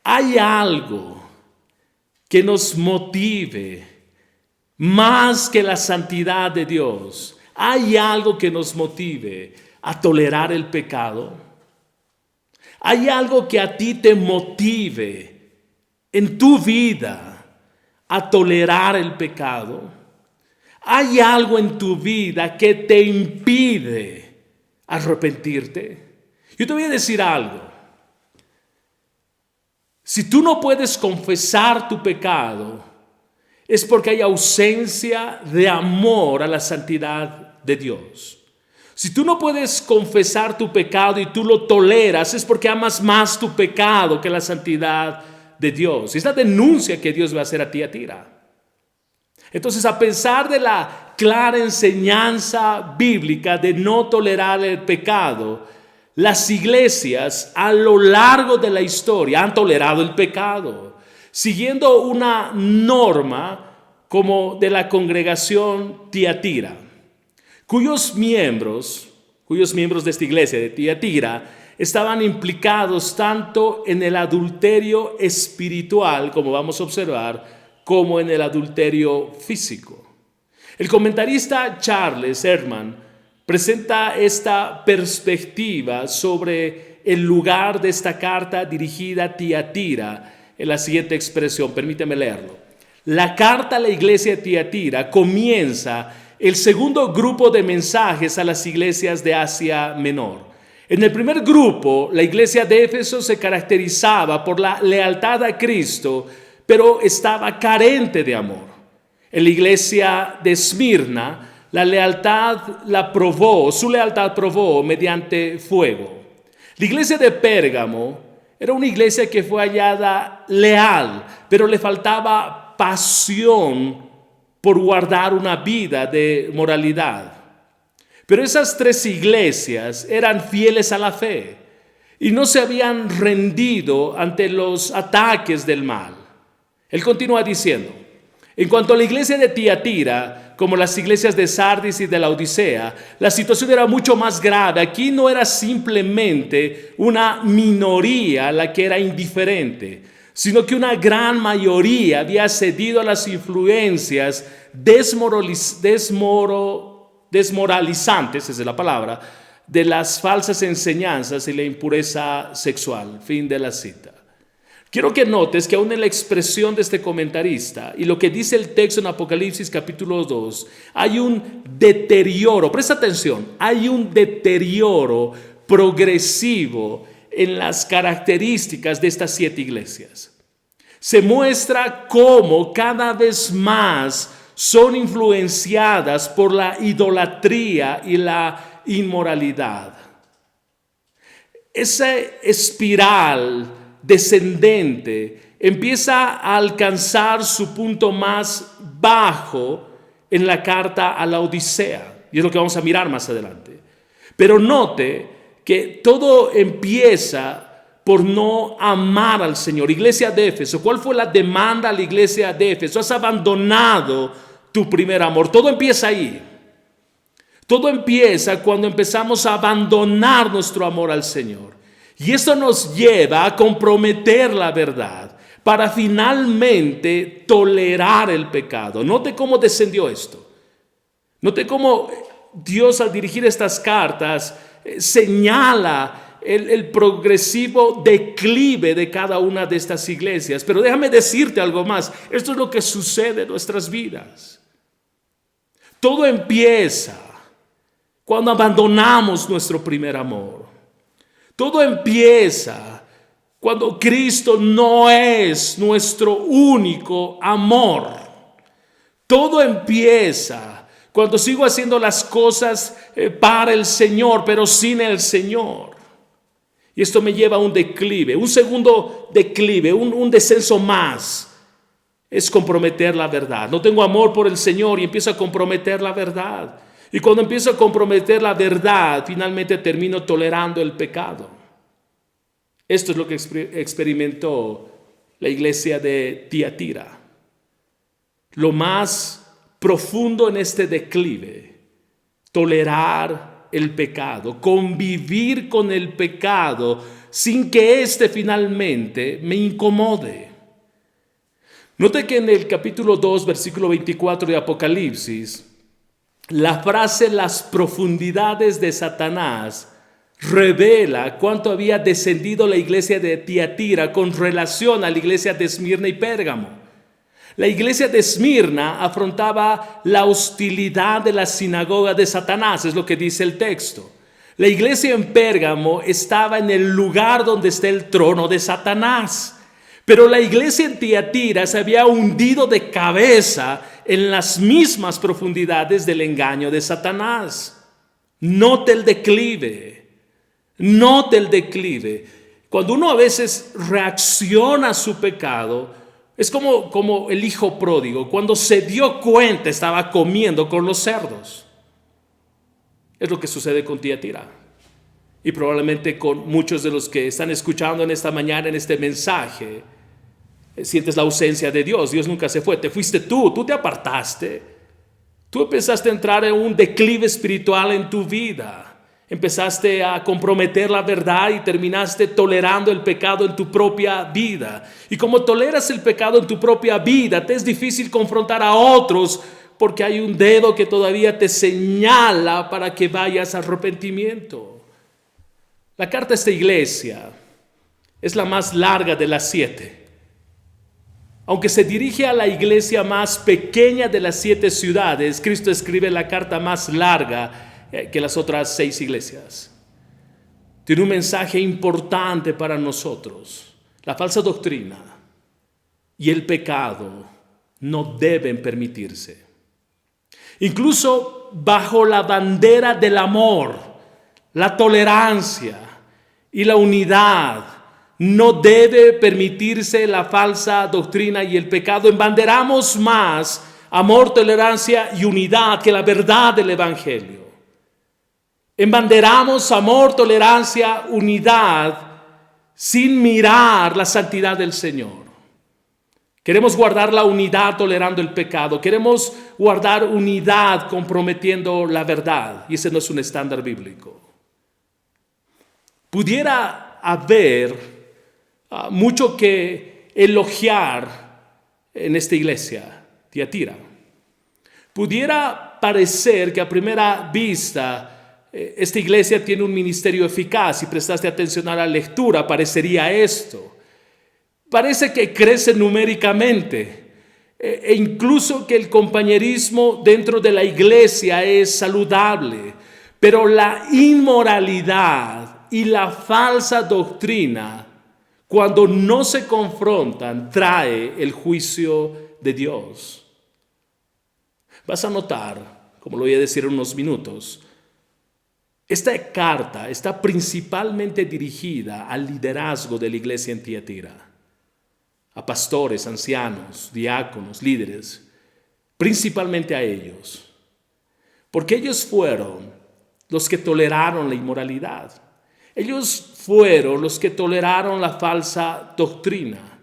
¿hay algo que nos motive más que la santidad de Dios? ¿Hay algo que nos motive a tolerar el pecado? ¿Hay algo que a ti te motive en tu vida a tolerar el pecado? ¿Hay algo en tu vida que te impide arrepentirte? Yo te voy a decir algo. Si tú no puedes confesar tu pecado, es porque hay ausencia de amor a la santidad de Dios. Si tú no puedes confesar tu pecado y tú lo toleras, es porque amas más tu pecado que la santidad de Dios. Es la denuncia que Dios va a hacer a Tiatira. Entonces, a pesar de la clara enseñanza bíblica de no tolerar el pecado, las iglesias a lo largo de la historia han tolerado el pecado, siguiendo una norma como de la congregación Tiatira, cuyos miembros de esta iglesia de Tiatira estaban implicados tanto en el adulterio espiritual, como vamos a observar, como en el adulterio físico. El comentarista Charles Erdman presenta esta perspectiva sobre el lugar de esta carta dirigida a Tiatira en la siguiente expresión. Permíteme leerlo. La carta a la iglesia de Tiatira comienza el segundo grupo de mensajes a las iglesias de Asia Menor. En el primer grupo, la iglesia de Éfeso se caracterizaba por la lealtad a Cristo, pero estaba carente de amor. En la iglesia de Esmirna, su lealtad probó mediante fuego. La iglesia de Pérgamo era una iglesia que fue hallada leal, pero le faltaba pasión por guardar una vida de moralidad. Pero esas 3 iglesias eran fieles a la fe y no se habían rendido ante los ataques del mal. Él continúa diciendo, en cuanto a la iglesia de Tiatira, como las iglesias de Sardis y de la Odisea, la situación era mucho más grave. Aquí no era simplemente una minoría la que era indiferente, sino que una gran mayoría había cedido a las influencias desmoralizantes, esa es la palabra, de las falsas enseñanzas y la impureza sexual. Fin de la cita. Quiero que notes que aún en la expresión de este comentarista y lo que dice el texto en Apocalipsis capítulo 2, hay un deterioro, presta atención, hay un deterioro progresivo en las características de estas 7 iglesias. Se muestra cómo cada vez más son influenciadas por la idolatría y la inmoralidad. Esa espiral descendente empieza a alcanzar su punto más bajo en la carta a la Odisea, y es lo que vamos a mirar más adelante. Pero note que todo empieza por no amar al Señor. Iglesia de Éfeso, ¿cuál fue la demanda a la iglesia de Éfeso? Has abandonado tu primer amor. Todo empieza ahí. Todo empieza cuando empezamos a abandonar nuestro amor al Señor. Y esto nos lleva a comprometer la verdad para finalmente tolerar el pecado. Note cómo descendió esto. Note cómo Dios, al dirigir estas cartas, señala el progresivo declive de cada una de estas iglesias. Pero déjame decirte algo más. Esto es lo que sucede en nuestras vidas. Todo empieza cuando abandonamos nuestro primer amor. Todo empieza cuando Cristo no es nuestro único amor. Todo empieza cuando sigo haciendo las cosas para el Señor, pero sin el Señor. Y esto me lleva a un declive, un segundo declive, un descenso más. Es comprometer la verdad. No tengo amor por el Señor y empiezo a comprometer la verdad. Y cuando empiezo a comprometer la verdad, finalmente termino tolerando el pecado. Esto es lo que experimentó la iglesia de Tiatira. Lo más profundo en este declive, tolerar el pecado, convivir con el pecado sin que éste finalmente me incomode. Note que en el capítulo 2, versículo 24 de Apocalipsis, la frase "las profundidades de Satanás" revela cuánto había descendido la iglesia de Tiatira con relación a la iglesia de Esmirna y Pérgamo. La iglesia de Esmirna afrontaba la hostilidad de la sinagoga de Satanás, es lo que dice el texto. La iglesia en Pérgamo estaba en el lugar donde está el trono de Satanás. Pero la iglesia en Tiatira se había hundido de cabeza en las mismas profundidades del engaño de Satanás. Note el declive. Note el declive. Cuando uno a veces reacciona a su pecado, es como el hijo pródigo. Cuando se dio cuenta estaba comiendo con los cerdos. Es lo que sucede con Tiatira. Y probablemente con muchos de los que están escuchando en esta mañana, en este mensaje, sientes la ausencia de Dios. Dios nunca se fue. Te fuiste tú te apartaste. Tú empezaste a entrar en un declive espiritual en tu vida. Empezaste a comprometer la verdad y terminaste tolerando el pecado en tu propia vida. Y como toleras el pecado en tu propia vida, te es difícil confrontar a otros porque hay un dedo que todavía te señala para que vayas al arrepentimiento. La carta a esta iglesia es la más larga de las 7. Aunque se dirige a la iglesia más pequeña de las 7 ciudades, Cristo escribe la carta más larga que las otras 6 iglesias. Tiene un mensaje importante para nosotros. La falsa doctrina y el pecado no deben permitirse. Incluso bajo la bandera del amor, la tolerancia y la unidad. No debe permitirse la falsa doctrina y el pecado. Embanderamos más amor, tolerancia y unidad que la verdad del Evangelio. Embanderamos amor, tolerancia, unidad sin mirar la santidad del Señor. Queremos guardar la unidad tolerando el pecado. Queremos guardar unidad comprometiendo la verdad. Y ese no es un estándar bíblico. Pudiera haber mucho que elogiar en esta iglesia, Tiatira. Pudiera parecer que a primera vista esta iglesia tiene un ministerio eficaz. Si prestaste atención a la lectura, parecería esto. Parece que crece numéricamente e incluso que el compañerismo dentro de la iglesia es saludable, pero la inmoralidad y la falsa doctrina, cuando no se confrontan, trae el juicio de Dios. Vas a notar, como lo voy a decir en unos minutos, esta carta está principalmente dirigida al liderazgo de la iglesia en Tiatira, a pastores, ancianos, diáconos, líderes, principalmente a ellos, porque ellos fueron los que toleraron la inmoralidad. Ellos fueron los que toleraron la falsa doctrina.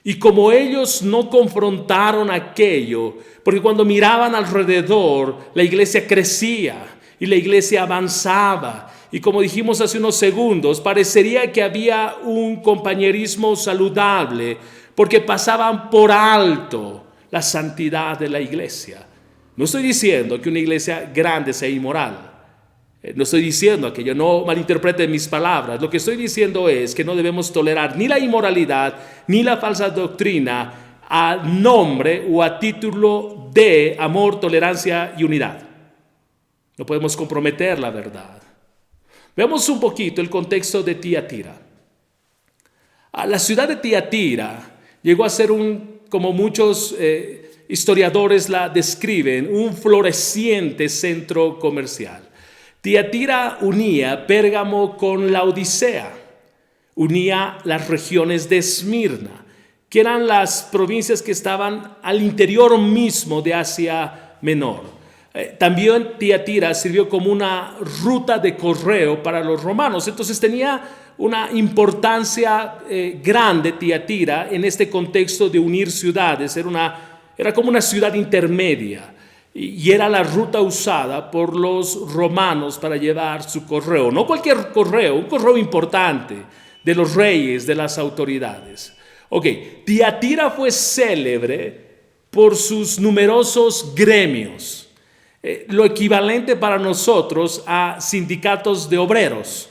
Y como ellos no confrontaron aquello, porque cuando miraban alrededor, la iglesia crecía y la iglesia avanzaba. Y como dijimos hace unos segundos, parecería que había un compañerismo saludable, porque pasaban por alto la santidad de la iglesia. No estoy diciendo que una iglesia grande sea inmoral. No estoy diciendo aquello, no malinterpreten mis palabras. Lo que estoy diciendo es que no debemos tolerar ni la inmoralidad ni la falsa doctrina a nombre o a título de amor, tolerancia y unidad. No podemos comprometer la verdad. Veamos un poquito el contexto de Tiatira. La ciudad de Tiatira llegó a ser como muchos historiadores la describen, un floreciente centro comercial. Tiatira unía Pérgamo con Laodicea, unía las regiones de Esmirna, que eran las provincias que estaban al interior mismo de Asia Menor. También Tiatira sirvió como una ruta de correo para los romanos, entonces tenía una importancia grande Tiatira en este contexto de unir ciudades. Era como una ciudad intermedia. Y era la ruta usada por los romanos para llevar su correo. No cualquier correo, un correo importante de los reyes, de las autoridades. Tiatira fue célebre por sus numerosos gremios. Lo equivalente para nosotros a sindicatos de obreros.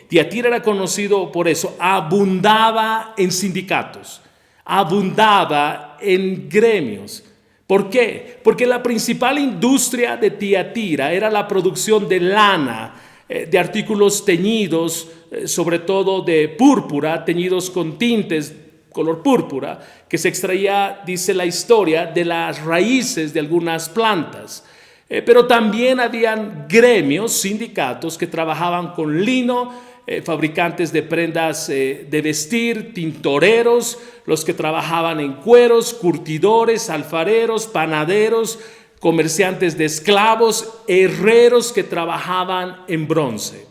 Tiatira era conocido por eso. Abundaba en sindicatos. Abundaba en gremios. ¿Por qué? Porque la principal industria de Tiatira era la producción de lana, de artículos teñidos, sobre todo de púrpura, teñidos con tintes color púrpura, que se extraía, dice la historia, de las raíces de algunas plantas. Pero también habían gremios, sindicatos que trabajaban con lino, fabricantes de prendas de vestir, tintoreros, los que trabajaban en cueros, curtidores, alfareros, panaderos, comerciantes de esclavos, herreros que trabajaban en bronce.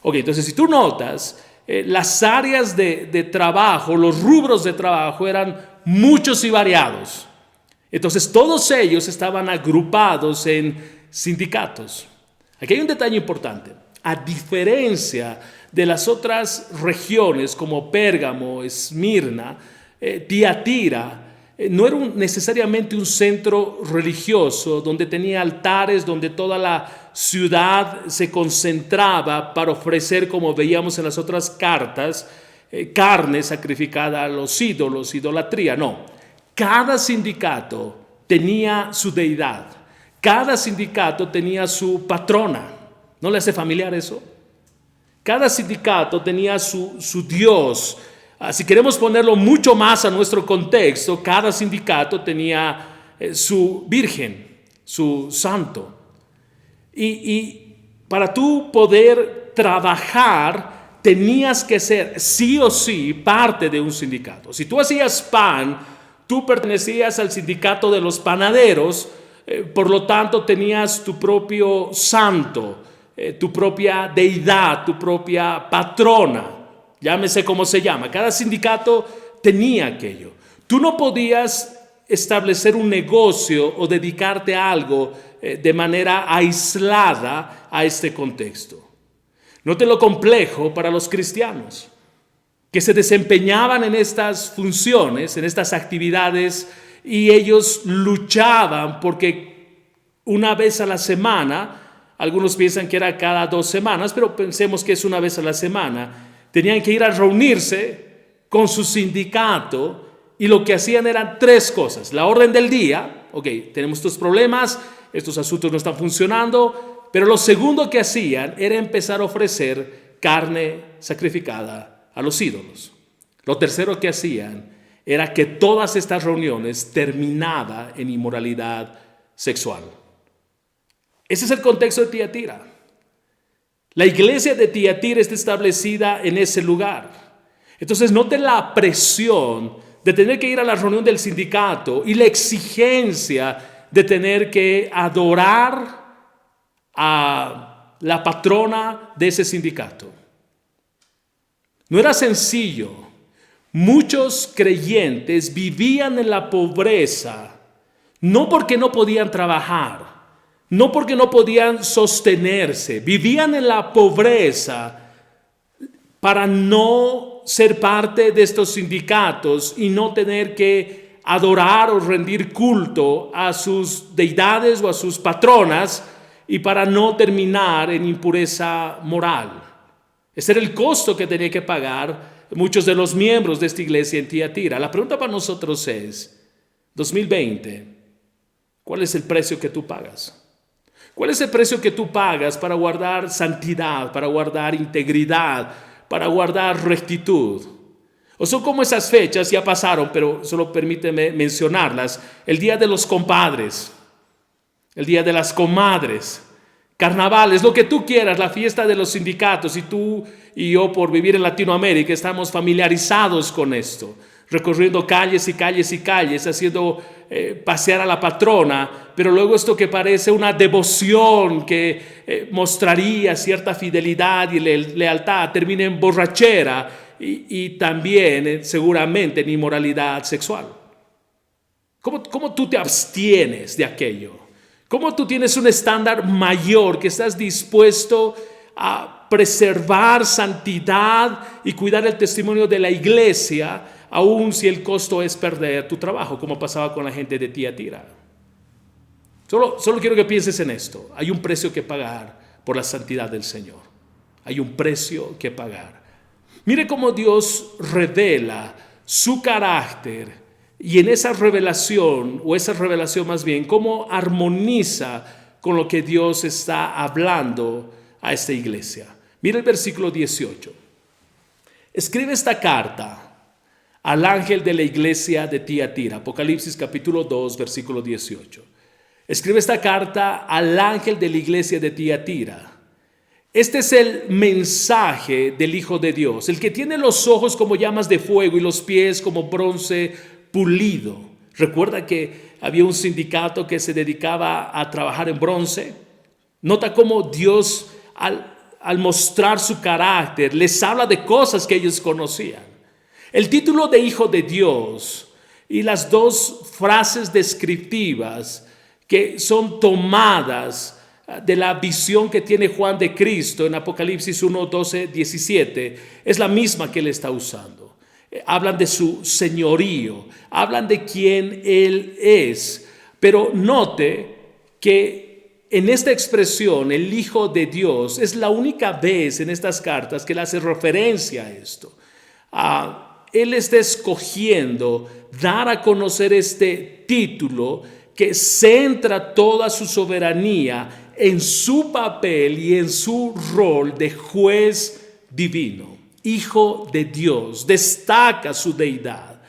Entonces si tú notas, las áreas de trabajo, los rubros de trabajo eran muchos y variados. Entonces todos ellos estaban agrupados en sindicatos. Aquí hay un detalle importante. A diferencia de las otras regiones como Pérgamo, Esmirna, Tiatira, no era necesariamente un centro religioso donde tenía altares, donde toda la ciudad se concentraba para ofrecer, como veíamos en las otras cartas, carne sacrificada a los ídolos, idolatría. No, cada sindicato tenía su deidad, cada sindicato tenía su patrona. ¿No le hace familiar eso? Cada sindicato tenía su Dios. Si queremos ponerlo mucho más a nuestro contexto, cada sindicato tenía su virgen, su santo. Y para tú poder trabajar, tenías que ser sí o sí parte de un sindicato. Si tú hacías pan, tú pertenecías al sindicato de los panaderos, por lo tanto tenías tu propio santo, tu propia deidad, tu propia patrona, llámese como se llama. Cada sindicato tenía aquello. Tú no podías establecer un negocio o dedicarte a algo de manera aislada a este contexto. Note lo complejo para los cristianos, que se desempeñaban en estas funciones, en estas actividades, y ellos luchaban porque una vez a la semana, algunos piensan que era cada 2 semanas, pero pensemos que es una vez a la semana, tenían que ir a reunirse con su sindicato y lo que hacían eran 3 cosas. La orden del día, ok, tenemos estos problemas, estos asuntos no están funcionando, pero lo segundo que hacían era empezar a ofrecer carne sacrificada a los ídolos. Lo tercero que hacían era que todas estas reuniones terminaban en inmoralidad sexual. Ese es el contexto de Tiatira. La iglesia de Tiatira está establecida en ese lugar. Entonces note la presión de tener que ir a la reunión del sindicato y la exigencia de tener que adorar a la patrona de ese sindicato. No era sencillo. Muchos creyentes vivían en la pobreza, no porque no podían trabajar, no porque no podían sostenerse, vivían en la pobreza para no ser parte de estos sindicatos y no tener que adorar o rendir culto a sus deidades o a sus patronas y para no terminar en impureza moral. Ese era el costo que tenía que pagar muchos de los miembros de esta iglesia en Tiatira. La pregunta para nosotros es, 2020, ¿cuál es el precio que tú pagas? ¿Cuál es el precio que tú pagas para guardar santidad, para guardar integridad, para guardar rectitud? O son como esas fechas, ya pasaron, pero solo permíteme mencionarlas. El día de los compadres, el día de las comadres, carnavales, lo que tú quieras, la fiesta de los sindicatos, y tú y yo por vivir en Latinoamérica estamos familiarizados con esto, recorriendo calles y calles y calles, haciendo pasear a la patrona, pero luego esto que parece una devoción que mostraría cierta fidelidad y lealtad termina en borrachera y también seguramente en inmoralidad sexual. ¿Cómo tú te abstienes de aquello? ¿Cómo tú tienes un estándar mayor que estás dispuesto a preservar santidad y cuidar el testimonio de la iglesia, aun si el costo es perder tu trabajo, como pasaba con la gente de Tiatira? Solo quiero que pienses en esto. Hay un precio que pagar por la santidad del Señor. Hay un precio que pagar. Mire cómo Dios revela su carácter. Y en esa revelación más bien, cómo armoniza con lo que Dios está hablando a esta iglesia. Mira el versículo 18. Escribe esta carta al ángel de la iglesia de Tiatira. Apocalipsis capítulo 2, versículo 18. Escribe esta carta al ángel de la iglesia de Tiatira. Este es el mensaje del Hijo de Dios, el que tiene los ojos como llamas de fuego y los pies como bronce pulido. Recuerda que había un sindicato que se dedicaba a trabajar en bronce. Nota cómo Dios al mostrar su carácter les habla de cosas que ellos conocían. El título de Hijo de Dios y las 2 frases descriptivas que son tomadas de la visión que tiene Juan de Cristo en Apocalipsis 1, 12, 17 es la misma que él está usando. Hablan de su señorío, hablan de quién Él es. Pero note que en esta expresión, el Hijo de Dios, es la única vez en estas cartas que Él hace referencia a esto. Él está escogiendo dar a conocer este título que centra toda su soberanía en su papel y en su rol de juez divino. Hijo de Dios, destaca su deidad,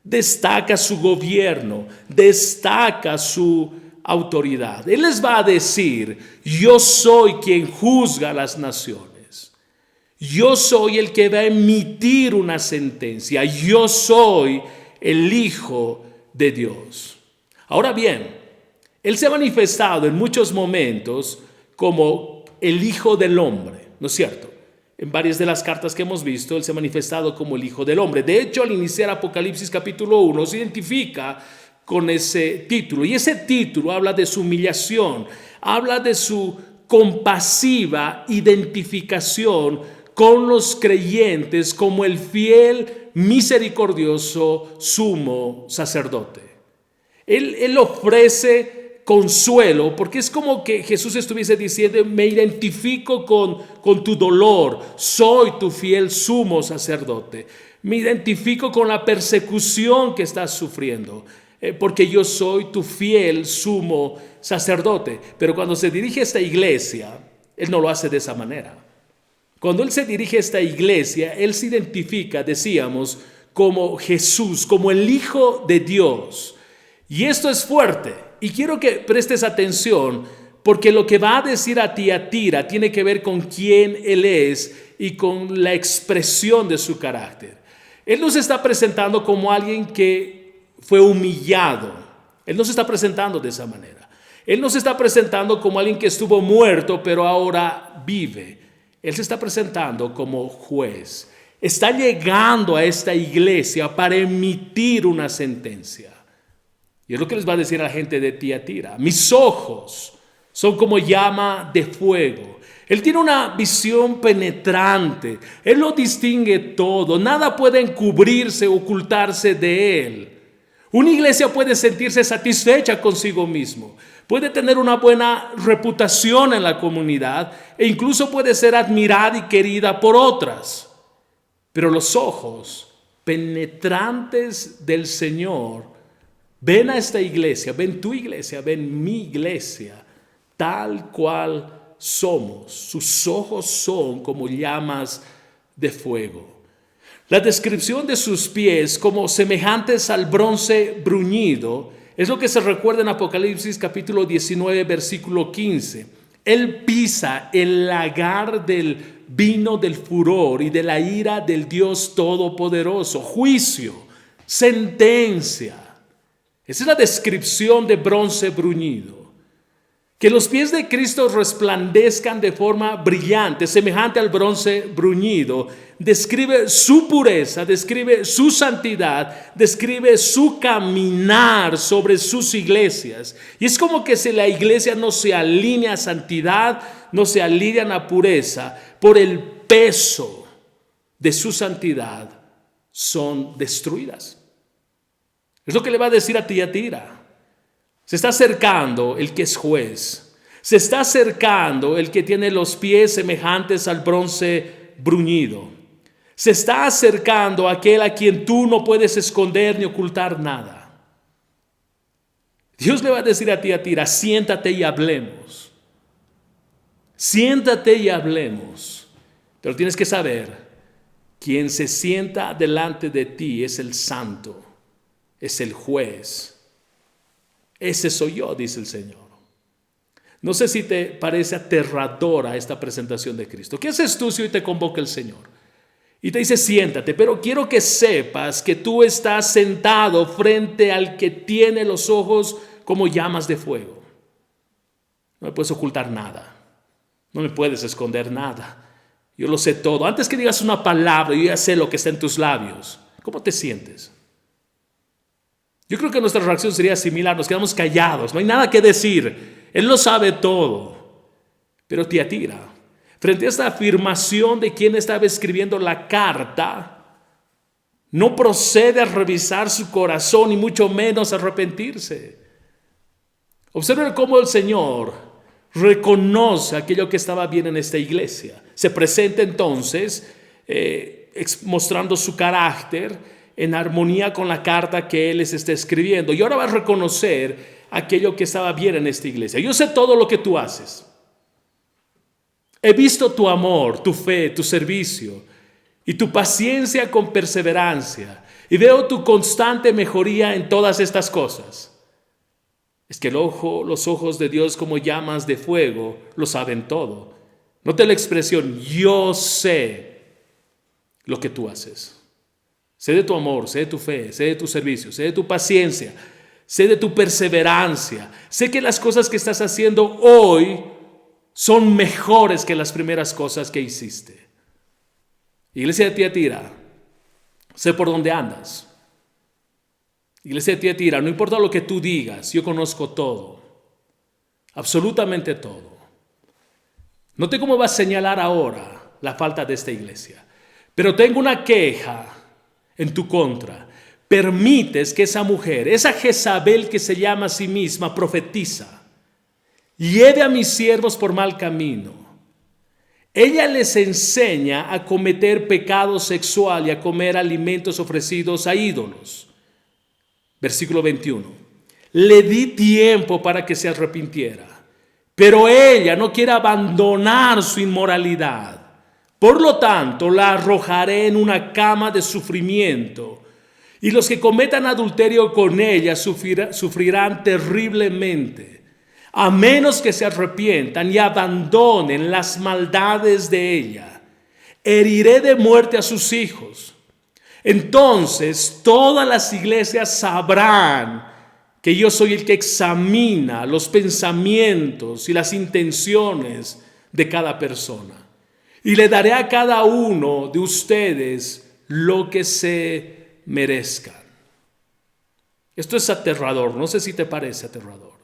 destaca su gobierno, destaca su autoridad. Él les va a decir: yo soy quien juzga a las naciones, Yo soy el que va a emitir una sentencia. Yo soy el Hijo de Dios. Ahora bien, Él se ha manifestado en muchos momentos como el Hijo del Hombre, ¿no es cierto? En varias de las cartas que hemos visto, Él se ha manifestado como el Hijo del Hombre. De hecho, al iniciar Apocalipsis capítulo 1, se identifica con ese título. Y ese título habla de su humillación, habla de su compasiva identificación con los creyentes como el fiel, misericordioso sumo sacerdote. Él ofrece consuelo, porque es como que Jesús estuviese diciendo: me identifico con tu dolor, soy tu fiel sumo sacerdote, me identifico con la persecución que estás sufriendo, porque yo soy tu fiel sumo sacerdote. Pero cuando se dirige a esta iglesia, Él no lo hace de esa manera. Cuando Él se dirige a esta iglesia, Él se identifica, decíamos, como Jesús, como el Hijo de Dios. Y esto es fuerte, y quiero que prestes atención, porque lo que va a decir a Tiatira tiene que ver con quién Él es y con la expresión de su carácter. Él nos está presentando como alguien que fue humillado. Él nos está presentando de esa manera. Él nos está presentando como alguien que estuvo muerto, pero ahora vive. Él se está presentando como juez. Está llegando a esta iglesia para emitir una sentencia. Y es lo que les va a decir a la gente de Tiatira: mis ojos son como llama de fuego. Él tiene una visión penetrante. Él lo distingue todo. Nada puede encubrirse, ocultarse de Él. Una iglesia puede sentirse satisfecha consigo mismo. Puede tener una buena reputación en la comunidad e incluso puede ser admirada y querida por otras. Pero los ojos penetrantes del Señor ven a esta iglesia, ven tu iglesia, ven mi iglesia, tal cual somos. Sus ojos son como llamas de fuego. La descripción de sus pies como semejantes al bronce bruñido es lo que se recuerda en Apocalipsis capítulo 19, versículo 15. Él pisa el lagar del vino del furor y de la ira del Dios Todopoderoso. Juicio, sentencia. Esa es la descripción de bronce bruñido. Que los pies de Cristo resplandezcan de forma brillante, semejante al bronce bruñido, describe su pureza, describe su santidad, describe su caminar sobre sus iglesias. Y es como que si la iglesia no se alinea a santidad, no se alinea a pureza, por el peso de su santidad, son destruidas. Es lo que le va a decir a Tiatira. Se está acercando el que es juez. Se está acercando el que tiene los pies semejantes al bronce bruñido. Se está acercando aquel a quien tú no puedes esconder ni ocultar nada. Dios le va a decir a Tiatira: siéntate y hablemos. Siéntate y hablemos. Pero tienes que saber, quien se sienta delante de ti es el santo, es el juez. Ese soy yo, dice el Señor. No sé si te parece aterradora esta presentación de Cristo. ¿Qué haces tú si hoy te convoca el Señor? Y te dice: siéntate, pero quiero que sepas que tú estás sentado frente al que tiene los ojos como llamas de fuego. No me puedes ocultar nada. No me puedes esconder nada. Yo lo sé todo. Antes que digas una palabra, yo ya sé lo que está en tus labios. ¿Cómo te sientes? Yo creo que nuestra reacción sería similar, nos quedamos callados, no hay nada que decir, Él lo sabe todo. Pero Tiatira, frente a esta afirmación de quien estaba escribiendo la carta, no procede a revisar su corazón y mucho menos a arrepentirse. Observen cómo el Señor reconoce aquello que estaba bien en esta iglesia. Se presenta entonces mostrando su carácter en armonía con la carta que Él les está escribiendo. Y ahora va a reconocer aquello que estaba bien en esta iglesia. Yo sé todo lo que tú haces. He visto tu amor, tu fe, tu servicio y tu paciencia con perseverancia. Y veo tu constante mejoría en todas estas cosas. Es que los ojos de Dios como llamas de fuego lo saben todo. Note la expresión: yo sé lo que tú haces. Sé de tu amor, sé de tu fe, sé de tu servicio, sé de tu paciencia, sé de tu perseverancia. Sé que las cosas que estás haciendo hoy son mejores que las primeras cosas que hiciste. Iglesia de Tiatira, sé por dónde andas. Iglesia de Tiatira, no importa lo que tú digas, yo conozco todo, absolutamente todo. No sé cómo vas a señalar ahora la falta de esta iglesia, pero tengo una queja en tu contra. Permites que esa mujer, esa Jezabel que se llama a sí misma profetiza, lleve a mis siervos por mal camino. Ella les enseña a cometer pecado sexual y a comer alimentos ofrecidos a ídolos. Versículo 21. Le di tiempo para que se arrepintiera, pero ella no quiere abandonar su inmoralidad. Por lo tanto, la arrojaré en una cama de sufrimiento, y los que cometan adulterio con ella sufrirán terriblemente, a menos que se arrepientan y abandonen las maldades de ella. Heriré de muerte a sus hijos. Entonces todas las iglesias sabrán que yo soy el que examina los pensamientos y las intenciones de cada persona. Y le daré a cada uno de ustedes lo que se merezcan. Esto es aterrador, no sé si te parece aterrador.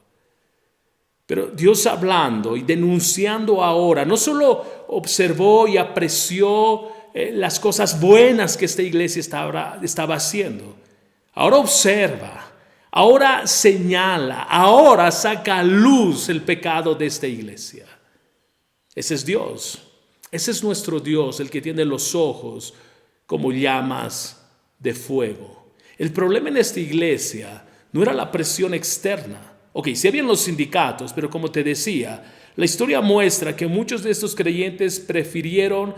Pero Dios hablando y denunciando ahora, no solo observó y apreció las cosas buenas que esta iglesia estaba haciendo. Ahora observa, ahora señala, ahora saca a luz el pecado de esta iglesia. Ese es Dios, ese es nuestro Dios, el que tiene los ojos como llamas de fuego. El problema en esta iglesia no era la presión externa. Ok, sí habían los sindicatos, pero como te decía, la historia muestra que muchos de estos creyentes prefirieron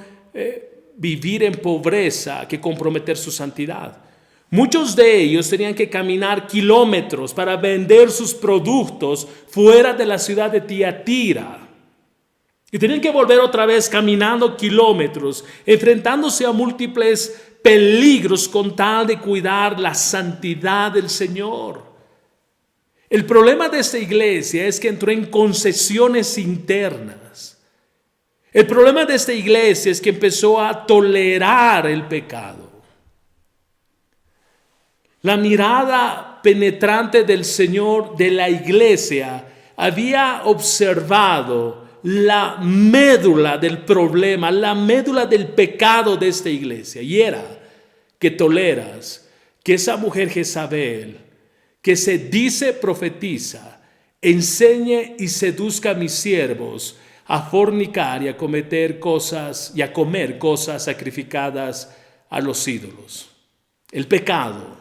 vivir en pobreza que comprometer su santidad. Muchos de ellos tenían que caminar kilómetros para vender sus productos fuera de la ciudad de Tiatira. Y tenían que volver otra vez caminando kilómetros, enfrentándose a múltiples peligros con tal de cuidar la santidad del Señor. El problema de esta iglesia es que entró en concesiones internas. El problema de esta iglesia es que empezó a tolerar el pecado. La mirada penetrante del Señor de la iglesia había observado la médula del problema, la médula del pecado de esta iglesia. Y era que toleras que esa mujer Jezabel, que se dice profetiza, enseñe y seduzca a mis siervos a fornicar y a cometer cosas y a comer cosas sacrificadas a los ídolos. El pecado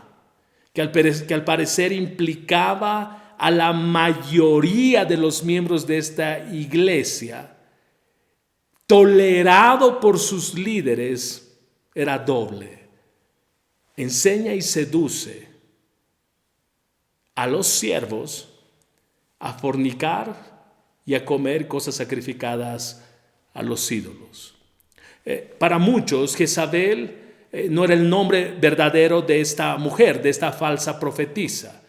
que al parecer implicaba a la mayoría de los miembros de esta iglesia, tolerado por sus líderes, era doble. Enseña y seduce a los siervos a fornicar y a comer cosas sacrificadas a los ídolos. Para muchos, Jezabel no era el nombre verdadero de esta mujer, de esta falsa profetisa.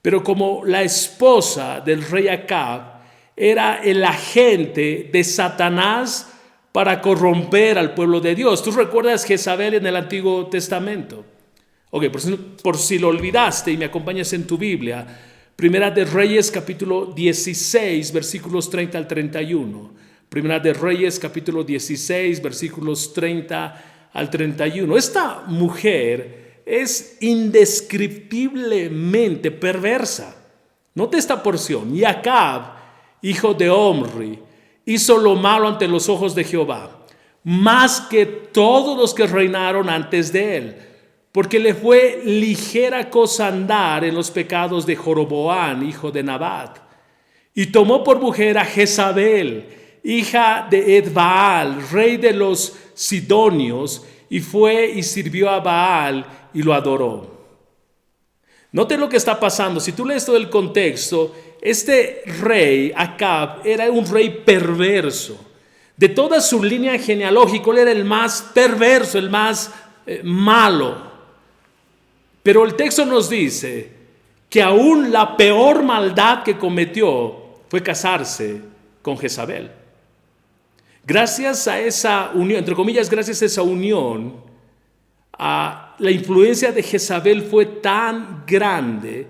Pero como la esposa del rey Acab era el agente de Satanás para corromper al pueblo de Dios. ¿Tú recuerdas Jezabel en el Antiguo Testamento? Ok, por si lo olvidaste y me acompañas en tu Biblia, Primera de Reyes capítulo 16 versículos 30 al 31. Primera de Reyes capítulo 16 versículos 30 al 31. Esta mujer es indescriptiblemente perversa. Nota esta porción. Y Acab, hijo de Omri, hizo lo malo ante los ojos de Jehová, más que todos los que reinaron antes de él, porque le fue ligera cosa andar en los pecados de Jeroboam, hijo de Nabat. Y tomó por mujer a Jezabel, hija de Edbaal, rey de los Sidonios, y fue y sirvió a Baal y lo adoró. Noten lo que está pasando. Si tú lees todo el contexto, este rey Acab era un rey perverso. De toda su línea genealógica, él era el más perverso, el más malo. Pero el texto nos dice que aún la peor maldad que cometió fue casarse con Jezabel. Gracias a esa unión, entre comillas, gracias a esa unión, la influencia de Jezabel fue tan grande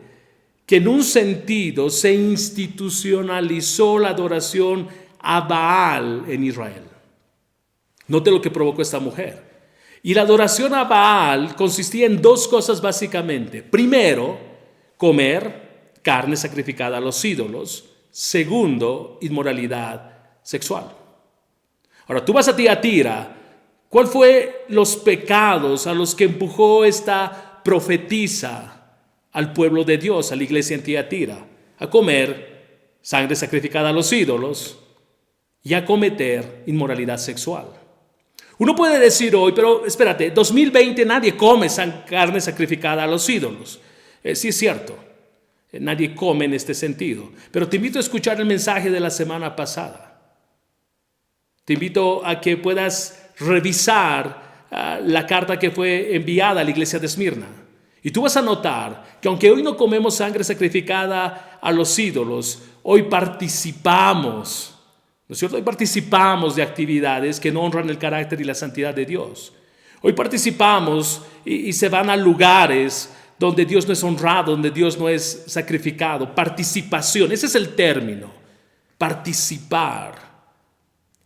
que en un sentido se institucionalizó la adoración a Baal en Israel. Note lo que provocó esta mujer. Y la adoración a Baal consistía en dos cosas básicamente. Primero, comer carne sacrificada a los ídolos. Segundo, inmoralidad sexual. Ahora, tú vas a Tiatira. ¿Cuál fue los pecados a los que empujó esta profetisa al pueblo de Dios, a la iglesia en Tiatira? A comer sangre sacrificada a los ídolos y a cometer inmoralidad sexual. Uno puede decir hoy, pero espérate, 2020 nadie come carne sacrificada a los ídolos. Sí es cierto, nadie come en este sentido. Pero te invito a escuchar el mensaje de la semana pasada. Te invito a que puedas revisar la carta que fue enviada a la iglesia de Esmirna. Y tú vas a notar que aunque hoy no comemos sangre sacrificada a los ídolos, hoy participamos, ¿no es cierto? Hoy participamos de actividades que no honran el carácter y la santidad de Dios. Hoy participamos y se van a lugares donde Dios no es honrado, donde Dios no es sacrificado. Participación, ese es el término, participar.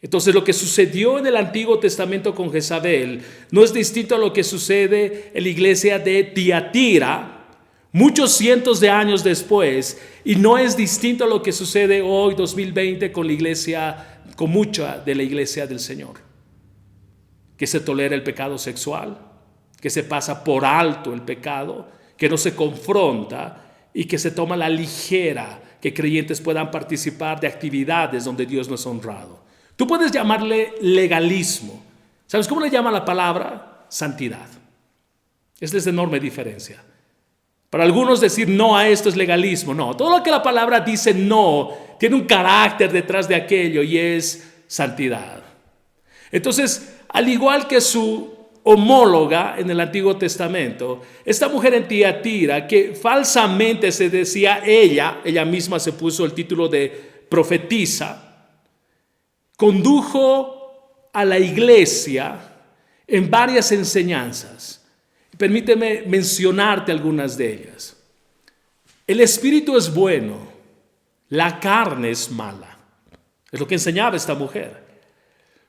Entonces lo que sucedió en el Antiguo Testamento con Jezabel no es distinto a lo que sucede en la iglesia de Tiatira muchos cientos de años después, y no es distinto a lo que sucede hoy 2020 con la iglesia, con mucha de la iglesia del Señor, que se tolera el pecado sexual, que se pasa por alto el pecado, que no se confronta y que se toma a la ligera que creyentes puedan participar de actividades donde Dios no es honrado. Tú puedes llamarle legalismo. ¿Sabes cómo le llama la palabra? Santidad. Esta es de enorme diferencia. Para algunos decir no a esto es legalismo. No, todo lo que la palabra dice no tiene un carácter detrás de aquello y es santidad. Entonces, al igual que su homóloga en el Antiguo Testamento, esta mujer en Tiatira, que falsamente se decía ella misma se puso el título de profetisa, condujo a la iglesia en varias enseñanzas. Permíteme mencionarte algunas de ellas. El espíritu es bueno, la carne es mala. Es lo que enseñaba esta mujer.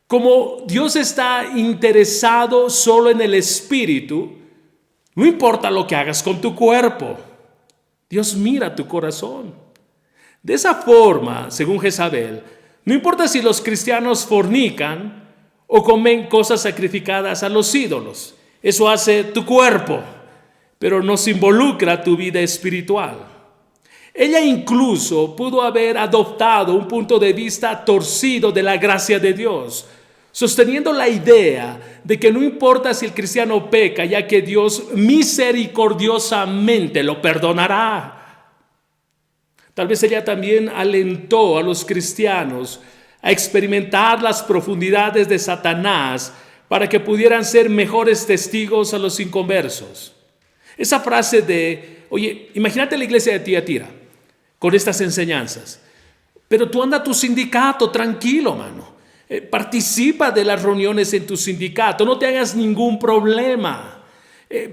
Como Dios está interesado solo en el espíritu, no importa lo que hagas con tu cuerpo, Dios mira tu corazón. De esa forma, según Jezabel, no importa si los cristianos fornican o comen cosas sacrificadas a los ídolos. Eso hace tu cuerpo, pero no se involucra tu vida espiritual. Ella incluso pudo haber adoptado un punto de vista torcido de la gracia de Dios, sosteniendo la idea de que no importa si el cristiano peca, ya que Dios misericordiosamente lo perdonará. Tal vez ella también alentó a los cristianos a experimentar las profundidades de Satanás para que pudieran ser mejores testigos a los inconversos. Esa frase de, oye, imagínate la iglesia de Tiatira con estas enseñanzas, pero tú anda a tu sindicato tranquilo, mano. Participa de las reuniones en tu sindicato, no te hagas ningún problema,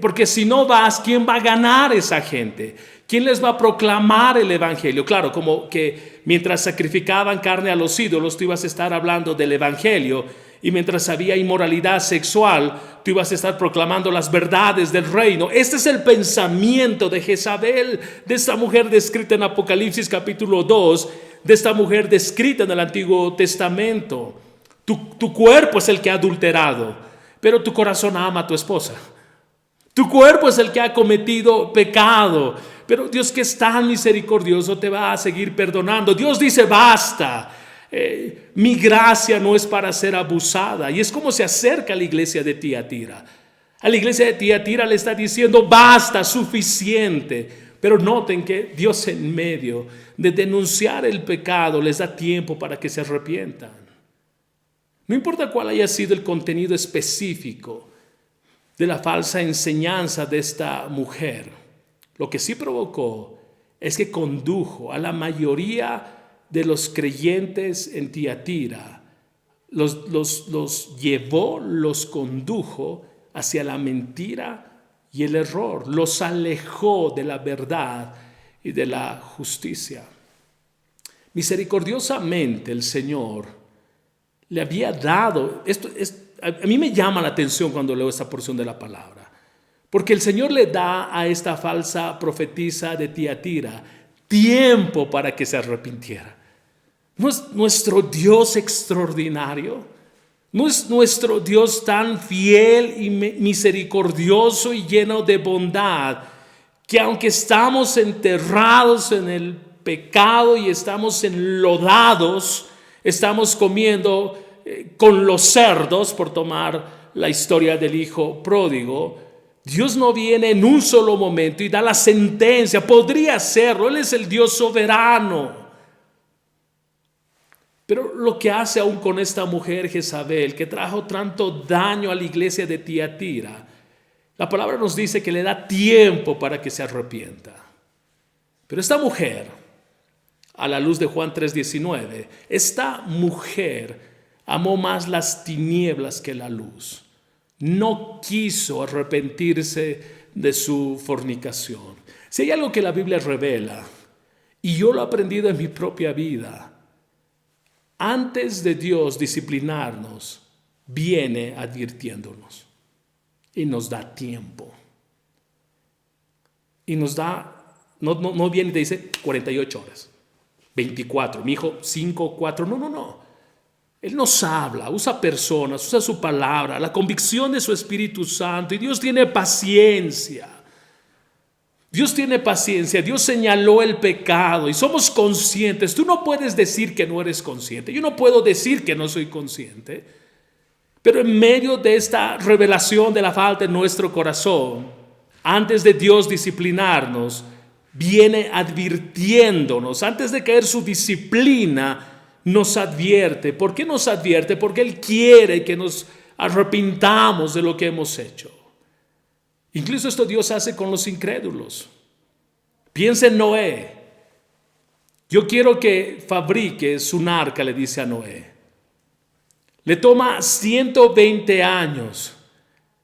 porque si no vas, ¿quién va a ganar esa gente? ¿Quién les va a proclamar el evangelio? Claro, como que mientras sacrificaban carne a los ídolos, tú ibas a estar hablando del evangelio, y mientras había inmoralidad sexual, tú ibas a estar proclamando las verdades del reino. Este es el pensamiento de Jezabel, de esta mujer descrita en Apocalipsis capítulo 2, de esta mujer descrita en el Antiguo Testamento. Tu cuerpo es el que ha adulterado, pero tu corazón ama a tu esposa. Tu cuerpo es el que ha cometido pecado, pero Dios, que es tan misericordioso, te va a seguir perdonando. Dios dice basta, mi gracia no es para ser abusada. Y es como se acerca a la iglesia de Tiatira. A la iglesia de Tiatira le está diciendo basta, suficiente. Pero noten que Dios, en medio de denunciar el pecado, les da tiempo para que se arrepientan. No importa cuál haya sido el contenido específico de la falsa enseñanza de esta mujer, lo que sí provocó es que condujo a la mayoría de los creyentes en Tiatira, los llevó, los condujo hacia la mentira y el error, los alejó de la verdad y de la justicia. Misericordiosamente el Señor le había dado, a mí me llama la atención cuando leo esta porción de la palabra, porque el Señor le da a esta falsa profetisa de Tiatira tiempo para que se arrepintiera. ¿No es nuestro Dios extraordinario? ¿No es nuestro Dios tan fiel y misericordioso y lleno de bondad, que aunque estamos enterrados en el pecado y estamos enlodados, estamos comiendo con los cerdos, por tomar la historia del hijo pródigo, Dios no viene en un solo momento y da la sentencia? Podría hacerlo, Él es el Dios soberano. Pero lo que hace aún con esta mujer Jezabel, que trajo tanto daño a la iglesia de Tiatira, la palabra nos dice que le da tiempo para que se arrepienta. Pero esta mujer, a la luz de Juan 3:19, esta mujer amó más las tinieblas que la luz. No quiso arrepentirse de su fornicación. Si hay algo que la Biblia revela, y yo lo he aprendido en mi propia vida, antes de Dios disciplinarnos, viene advirtiéndonos y nos da tiempo. Y nos da, no viene y te dice 48 horas, 24, mi hijo 5, 4, no. Él nos habla, usa personas, usa su palabra, la convicción de su Espíritu Santo, y Dios tiene paciencia. Dios tiene paciencia, Dios señaló el pecado y somos conscientes. Tú no puedes decir que no eres consciente, yo no puedo decir que no soy consciente, pero en medio de esta revelación de la falta en nuestro corazón, antes de Dios disciplinarnos, viene advirtiéndonos. Antes de caer su disciplina, nos advierte. ¿Por qué nos advierte? Porque Él quiere que nos arrepintamos de lo que hemos hecho. Incluso esto Dios hace con los incrédulos. Piensa en Noé. Yo quiero que fabriques un arca, le dice a Noé. Le toma 120 años.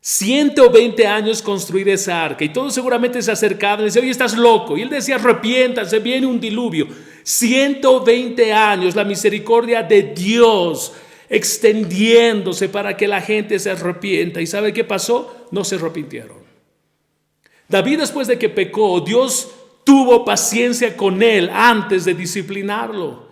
120 años construir esa arca. Y todos seguramente se acercaban y decían: oye, estás loco. Y él decía: arrepiéntanse, viene un diluvio. 120 años, la misericordia de Dios extendiéndose para que la gente se arrepienta. ¿Y sabe qué pasó? No se arrepintieron. David, después de que pecó, Dios tuvo paciencia con él antes de disciplinarlo.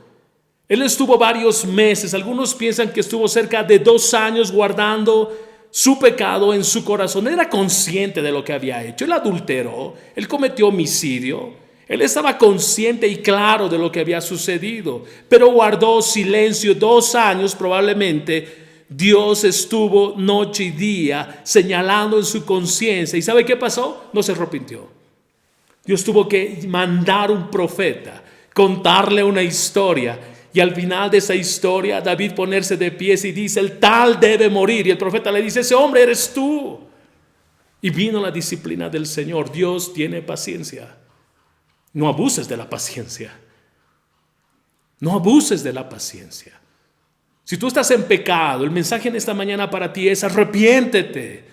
Él estuvo varios meses, algunos piensan que estuvo cerca de 2 años guardando su pecado en su corazón. Él era consciente de lo que había hecho. Él adulteró, él cometió homicidio. Él estaba consciente y claro de lo que había sucedido, pero guardó silencio 2 años probablemente. Dios estuvo noche y día señalando en su conciencia. ¿Y sabe qué pasó? No se arrepintió. Dios tuvo que mandar un profeta, contarle una historia, y al final de esa historia David ponerse de pies y dice: el tal debe morir. Y el profeta le dice: ese hombre eres tú. Y vino la disciplina del Señor. Dios tiene paciencia. No abuses de la paciencia. No abuses de la paciencia. Si tú estás en pecado, el mensaje en esta mañana para ti es: arrepiéntete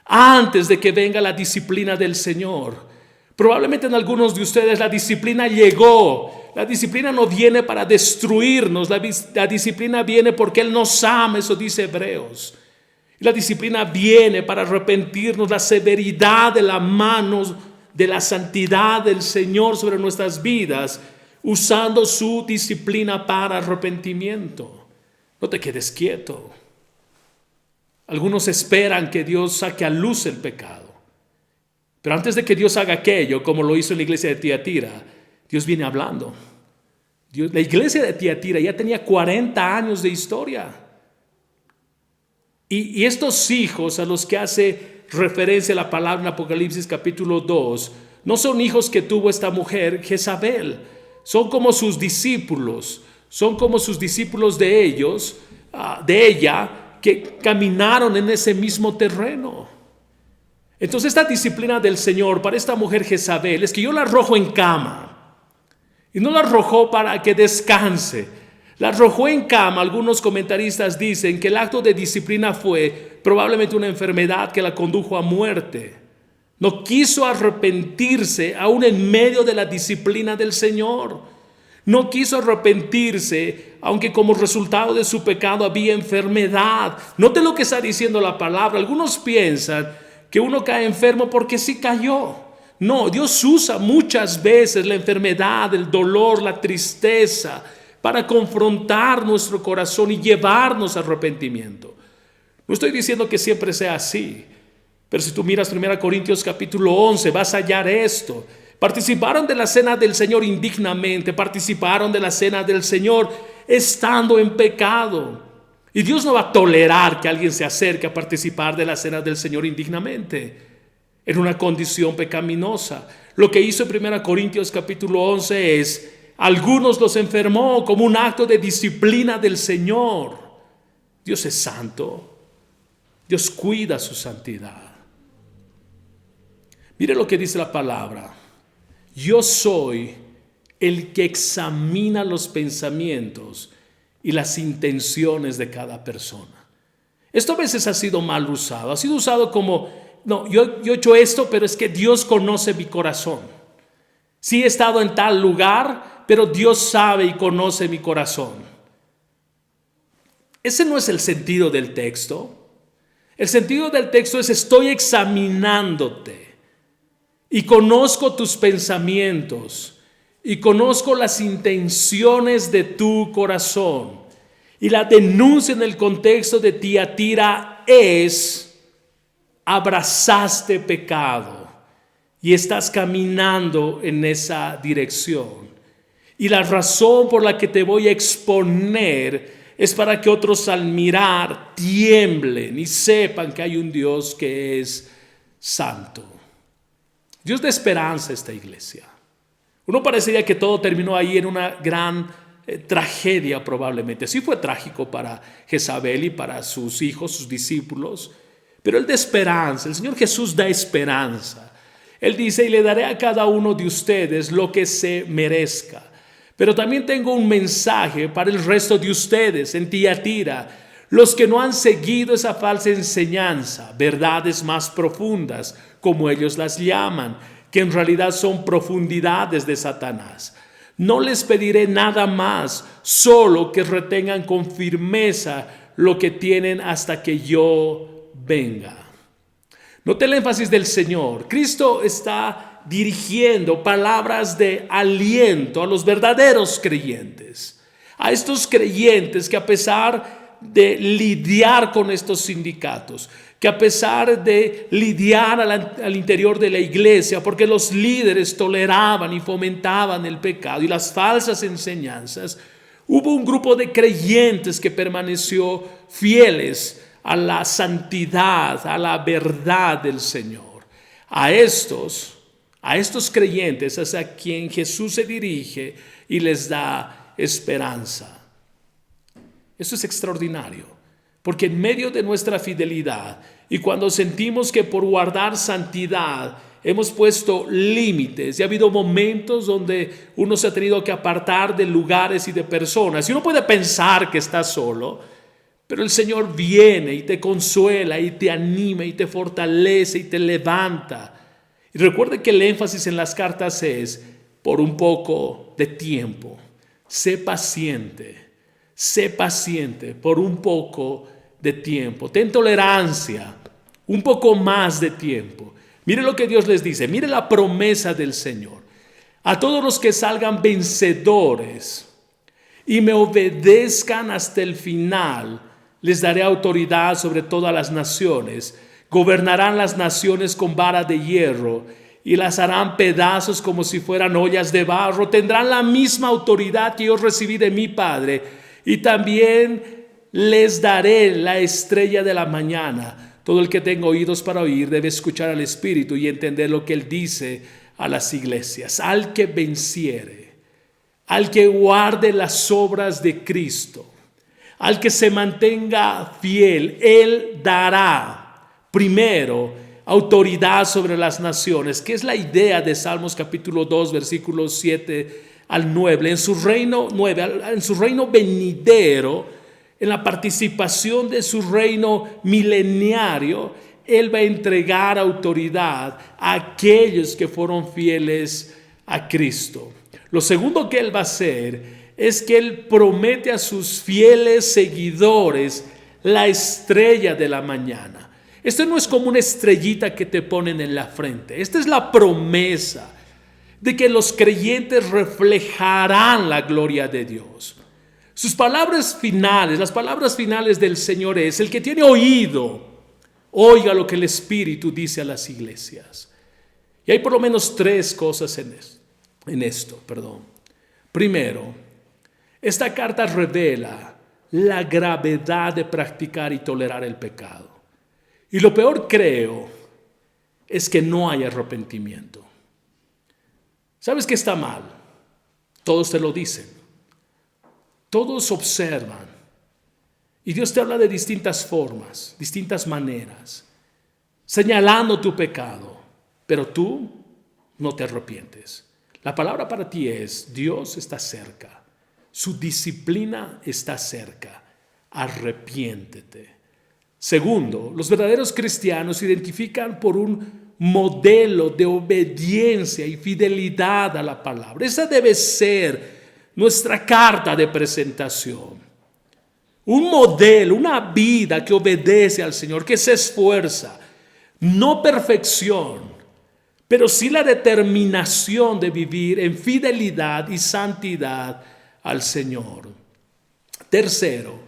antes de que venga la disciplina del Señor. Probablemente en algunos de ustedes la disciplina llegó. La disciplina no viene para destruirnos, la disciplina viene porque Él nos ama, eso dice Hebreos. La disciplina viene para arrepentirnos, la severidad de la mano de la santidad del Señor sobre nuestras vidas, usando su disciplina para arrepentimiento. No te quedes quieto. Algunos esperan que Dios saque a luz el pecado. Pero antes de que Dios haga aquello, como lo hizo en la iglesia de Tiatira, Dios viene hablando. La iglesia de Tiatira ya tenía 40 años de historia. Y estos hijos a los que hace referencia la palabra en Apocalipsis capítulo 2, no son hijos que tuvo esta mujer Jezabel. Son como sus discípulos. Son como sus discípulos de ellos, de ella que caminaron en ese mismo terreno. Entonces esta disciplina del Señor para esta mujer Jezabel es que yo la arrojo en cama. Y no la arrojó para que descanse. La arrojó en cama. Algunos comentaristas dicen que el acto de disciplina fue probablemente una enfermedad que la condujo a muerte. No quiso arrepentirse aún en medio de la disciplina del Señor. No quiso arrepentirse aunque como resultado de su pecado había enfermedad. Note lo que está diciendo la palabra. Algunos piensan que uno cae enfermo porque sí cayó. No, Dios usa muchas veces la enfermedad, el dolor, la tristeza para confrontar nuestro corazón y llevarnos a arrepentimiento. No estoy diciendo que siempre sea así, pero si tú miras 1 Corintios capítulo 11 vas a hallar esto. Participaron de la cena del Señor indignamente, participaron de la cena del Señor estando en pecado. Y Dios no va a tolerar que alguien se acerque a participar de la cena del Señor indignamente, en una condición pecaminosa. Lo que hizo en 1 Corintios capítulo 11 es, algunos los enfermó como un acto de disciplina del Señor. Dios es santo. Dios cuida su santidad. Mire lo que dice la palabra. Yo soy el que examina los pensamientos y las intenciones de cada persona. Esto a veces ha sido mal usado. Ha sido usado como, no, yo he hecho esto, pero es que Dios conoce mi corazón. Sí he estado en tal lugar, pero Dios sabe y conoce mi corazón. Ese no es el sentido del texto. El sentido del texto es: estoy examinándote y conozco tus pensamientos y conozco las intenciones de tu corazón. Y la denuncia en el contexto de Tiatira es: abrazaste pecado y estás caminando en esa dirección. Y la razón por la que te voy a exponer es para que otros al mirar tiemblen y sepan que hay un Dios que es santo. Dios da esperanza a esta iglesia. Uno parecería que todo terminó ahí en una gran tragedia probablemente. Sí fue trágico para Jezabel y para sus hijos, sus discípulos, pero Él da esperanza. El Señor Jesús da esperanza. Él dice: y le daré a cada uno de ustedes lo que se merezca. Pero también tengo un mensaje para el resto de ustedes en Tiatira, los que no han seguido esa falsa enseñanza, verdades más profundas, como ellos las llaman, que en realidad son profundidades de Satanás. No les pediré nada más, solo que retengan con firmeza lo que tienen hasta que yo venga. Note el énfasis del Señor. Cristo está dirigiendo palabras de aliento a los verdaderos creyentes, a estos creyentes que, a pesar de lidiar con estos sindicatos, que a pesar de lidiar al interior de la iglesia, porque los líderes toleraban y fomentaban el pecado y las falsas enseñanzas, hubo un grupo de creyentes que permaneció fieles a la santidad, a la verdad del Señor. A estos creyentes es a quien Jesús se dirige y les da esperanza. Eso es extraordinario, porque en medio de nuestra fidelidad y cuando sentimos que por guardar santidad hemos puesto límites y ha habido momentos donde uno se ha tenido que apartar de lugares y de personas, y uno puede pensar que está solo, pero el Señor viene y te consuela y te anima y te fortalece y te levanta. Y recuerde que el énfasis en las cartas es: por un poco de tiempo. Sé paciente por un poco de tiempo. Ten tolerancia, un poco más de tiempo. Mire lo que Dios les dice, mire la promesa del Señor. A todos los que salgan vencedores y me obedezcan hasta el final, les daré autoridad sobre todas las naciones. Gobernarán las naciones con vara de hierro y las harán pedazos como si fueran ollas de barro. Tendrán la misma autoridad que yo recibí de mi Padre, y también les daré la estrella de la mañana. Todo el que tenga oídos para oír debe escuchar al Espíritu y entender lo que Él dice a las iglesias. Al que venciere, al que guarde las obras de Cristo, Al que se mantenga fiel, Él dará primero autoridad sobre las naciones, que es la idea de Salmos capítulo 2, versículos 7 al 9. En su reino venidero, en la participación de su reino mileniario, Él va a entregar autoridad a aquellos que fueron fieles a Cristo. Lo segundo que Él va a hacer es que Él promete a sus fieles seguidores la estrella de la mañana. Esto no es como una estrellita que te ponen en la frente. Esta es la promesa de que los creyentes reflejarán la gloria de Dios. Sus palabras finales, las palabras finales del Señor es: el que tiene oído, oiga lo que el Espíritu dice a las iglesias. Y hay por lo menos tres cosas en esto. Primero, esta carta revela la gravedad de practicar y tolerar el pecado. Y lo peor, creo, es que no hay arrepentimiento. ¿Sabes qué está mal? Todos te lo dicen. Todos observan. Y Dios te habla de distintas formas, distintas maneras, señalando tu pecado, pero tú no te arrepientes. La palabra para ti es: Dios está cerca, su disciplina está cerca, arrepiéntete. Segundo, los verdaderos cristianos se identifican por un modelo de obediencia y fidelidad a la palabra. Esa debe ser nuestra carta de presentación. Un modelo, una vida que obedece al Señor, que se esfuerza. No perfección, pero sí la determinación de vivir en fidelidad y santidad al Señor. Tercero,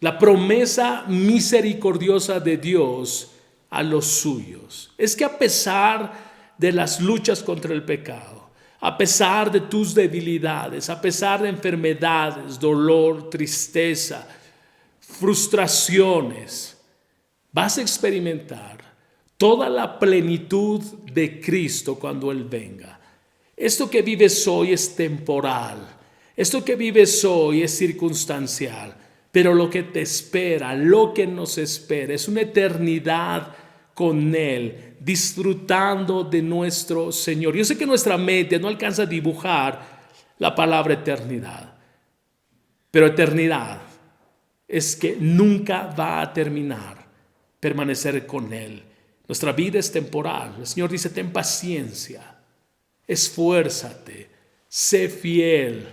la promesa misericordiosa de Dios a los suyos. Es que a pesar de las luchas contra el pecado, a pesar de tus debilidades, a pesar de enfermedades, dolor, tristeza, frustraciones, vas a experimentar toda la plenitud de Cristo cuando Él venga. Esto que vives hoy es temporal, esto que vives hoy es circunstancial, pero lo que te espera, lo que nos espera es una eternidad con Él, disfrutando de nuestro Señor. Yo sé que nuestra mente no alcanza a dibujar la palabra eternidad, pero eternidad es que nunca va a terminar permanecer con Él. Nuestra vida es temporal. El Señor dice: ten paciencia, esfuérzate, sé fiel,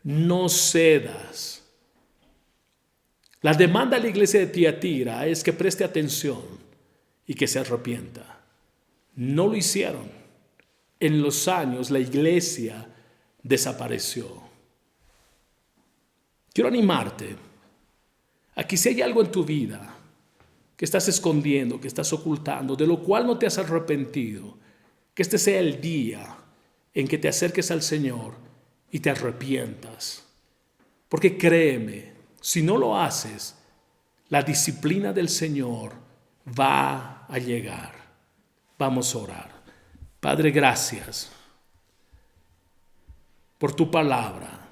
no cedas. La demanda a la iglesia de Tiatira es que preste atención y que se arrepienta. No lo hicieron. En los años la iglesia desapareció. Quiero animarte a que si hay algo en tu vida que estás escondiendo, que estás ocultando, de lo cual no te has arrepentido, que este sea el día en que te acerques al Señor y te arrepientas. Porque créeme, si no lo haces, la disciplina del Señor va a llegar. Vamos a orar. Padre, gracias por tu palabra,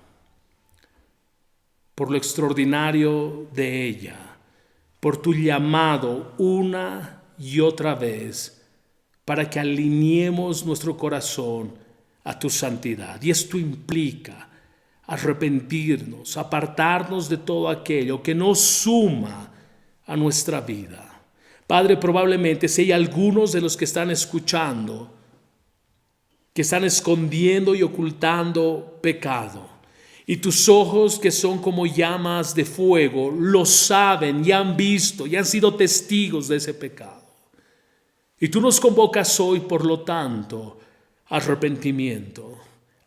por lo extraordinario de ella, por tu llamado una y otra vez para que alineemos nuestro corazón a tu santidad. Y esto implica arrepentirnos, apartarnos de todo aquello que no suma a nuestra vida. Padre, probablemente si hay algunos de los que están escuchando que están escondiendo y ocultando pecado, y tus ojos, que son como llamas de fuego, lo saben y han visto y han sido testigos de ese pecado. Y tú nos convocas hoy, por lo tanto, a arrepentimiento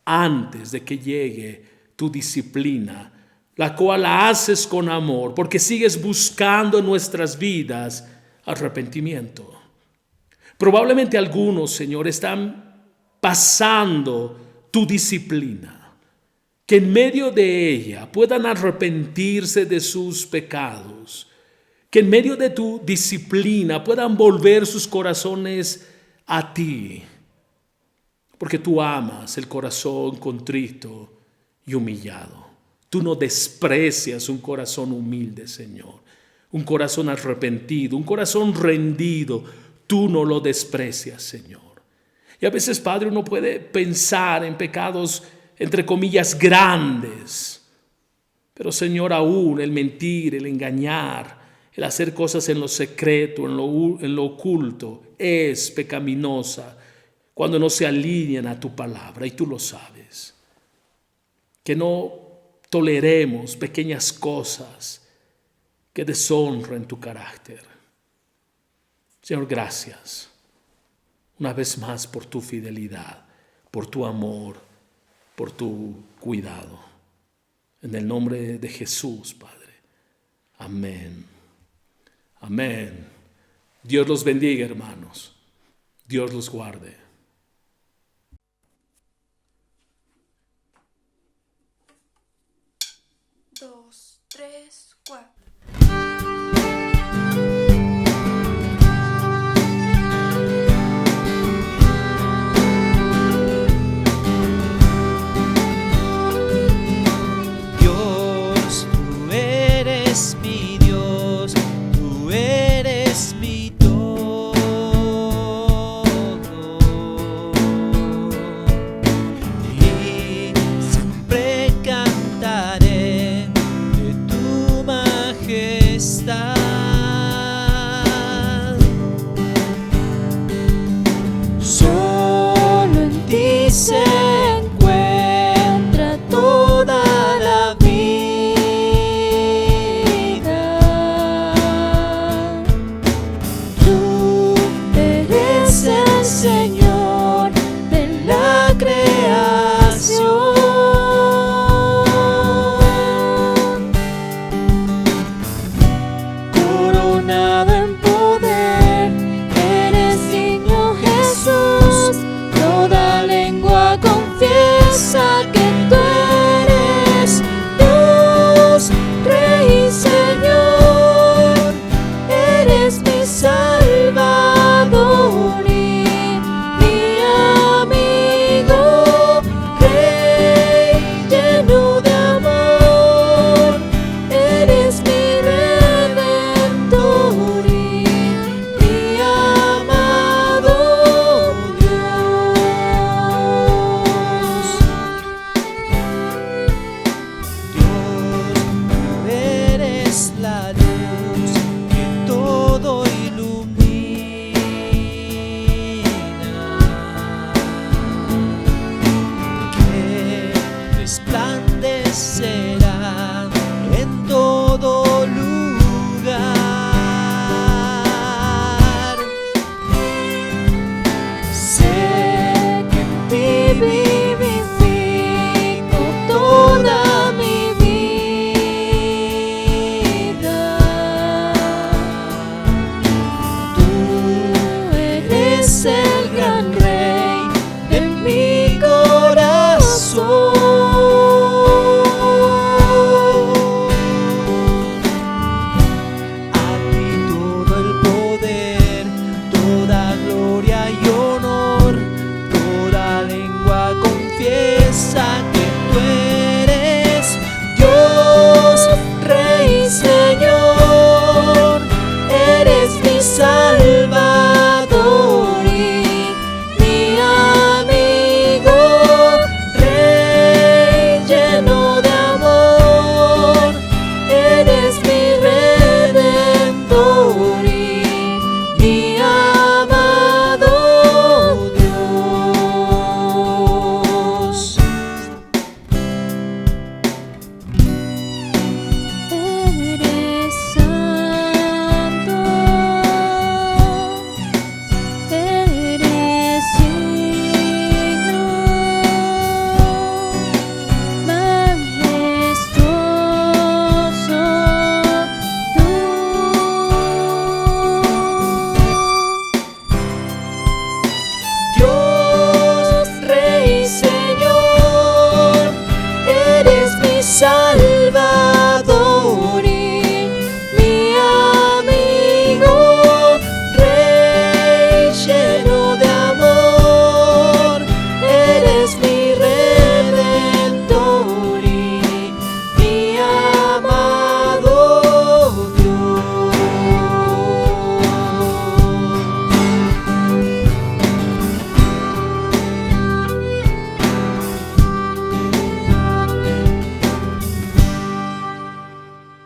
antes de que llegue tu disciplina, la cual la haces con amor, porque sigues buscando en nuestras vidas arrepentimiento. Probablemente algunos, Señor, están pasando tu disciplina, que en medio de ella puedan arrepentirse de sus pecados, que en medio de tu disciplina puedan volver sus corazones a ti, porque tú amas el corazón contrito y humillado. Tú no desprecias un corazón humilde, Señor. Un corazón arrepentido, un corazón rendido. Tú no lo desprecias, Señor. Y a veces, Padre, uno puede pensar en pecados, entre comillas, grandes. Pero, Señor, aún el mentir, el engañar, el hacer cosas en lo secreto, en lo oculto, es pecaminosa cuando no se alinean a tu palabra, y tú lo sabes. Que no toleremos pequeñas cosas que deshonren tu carácter. Señor, gracias una vez más por tu fidelidad, por tu amor, por tu cuidado. En el nombre de Jesús, Padre. Amén. Amén. Dios los bendiga, hermanos. Dios los guarde. Dos, tres, cuatro. Dios, tú eres mi Dios, tú eres mi todo. Y siempre cantaré de tu majestad. Solo en ti se encuentra toda la vida. Tú eres el Señor de la creación. Coronado en poder, eres digno, Jesús. Toda lengua confiesa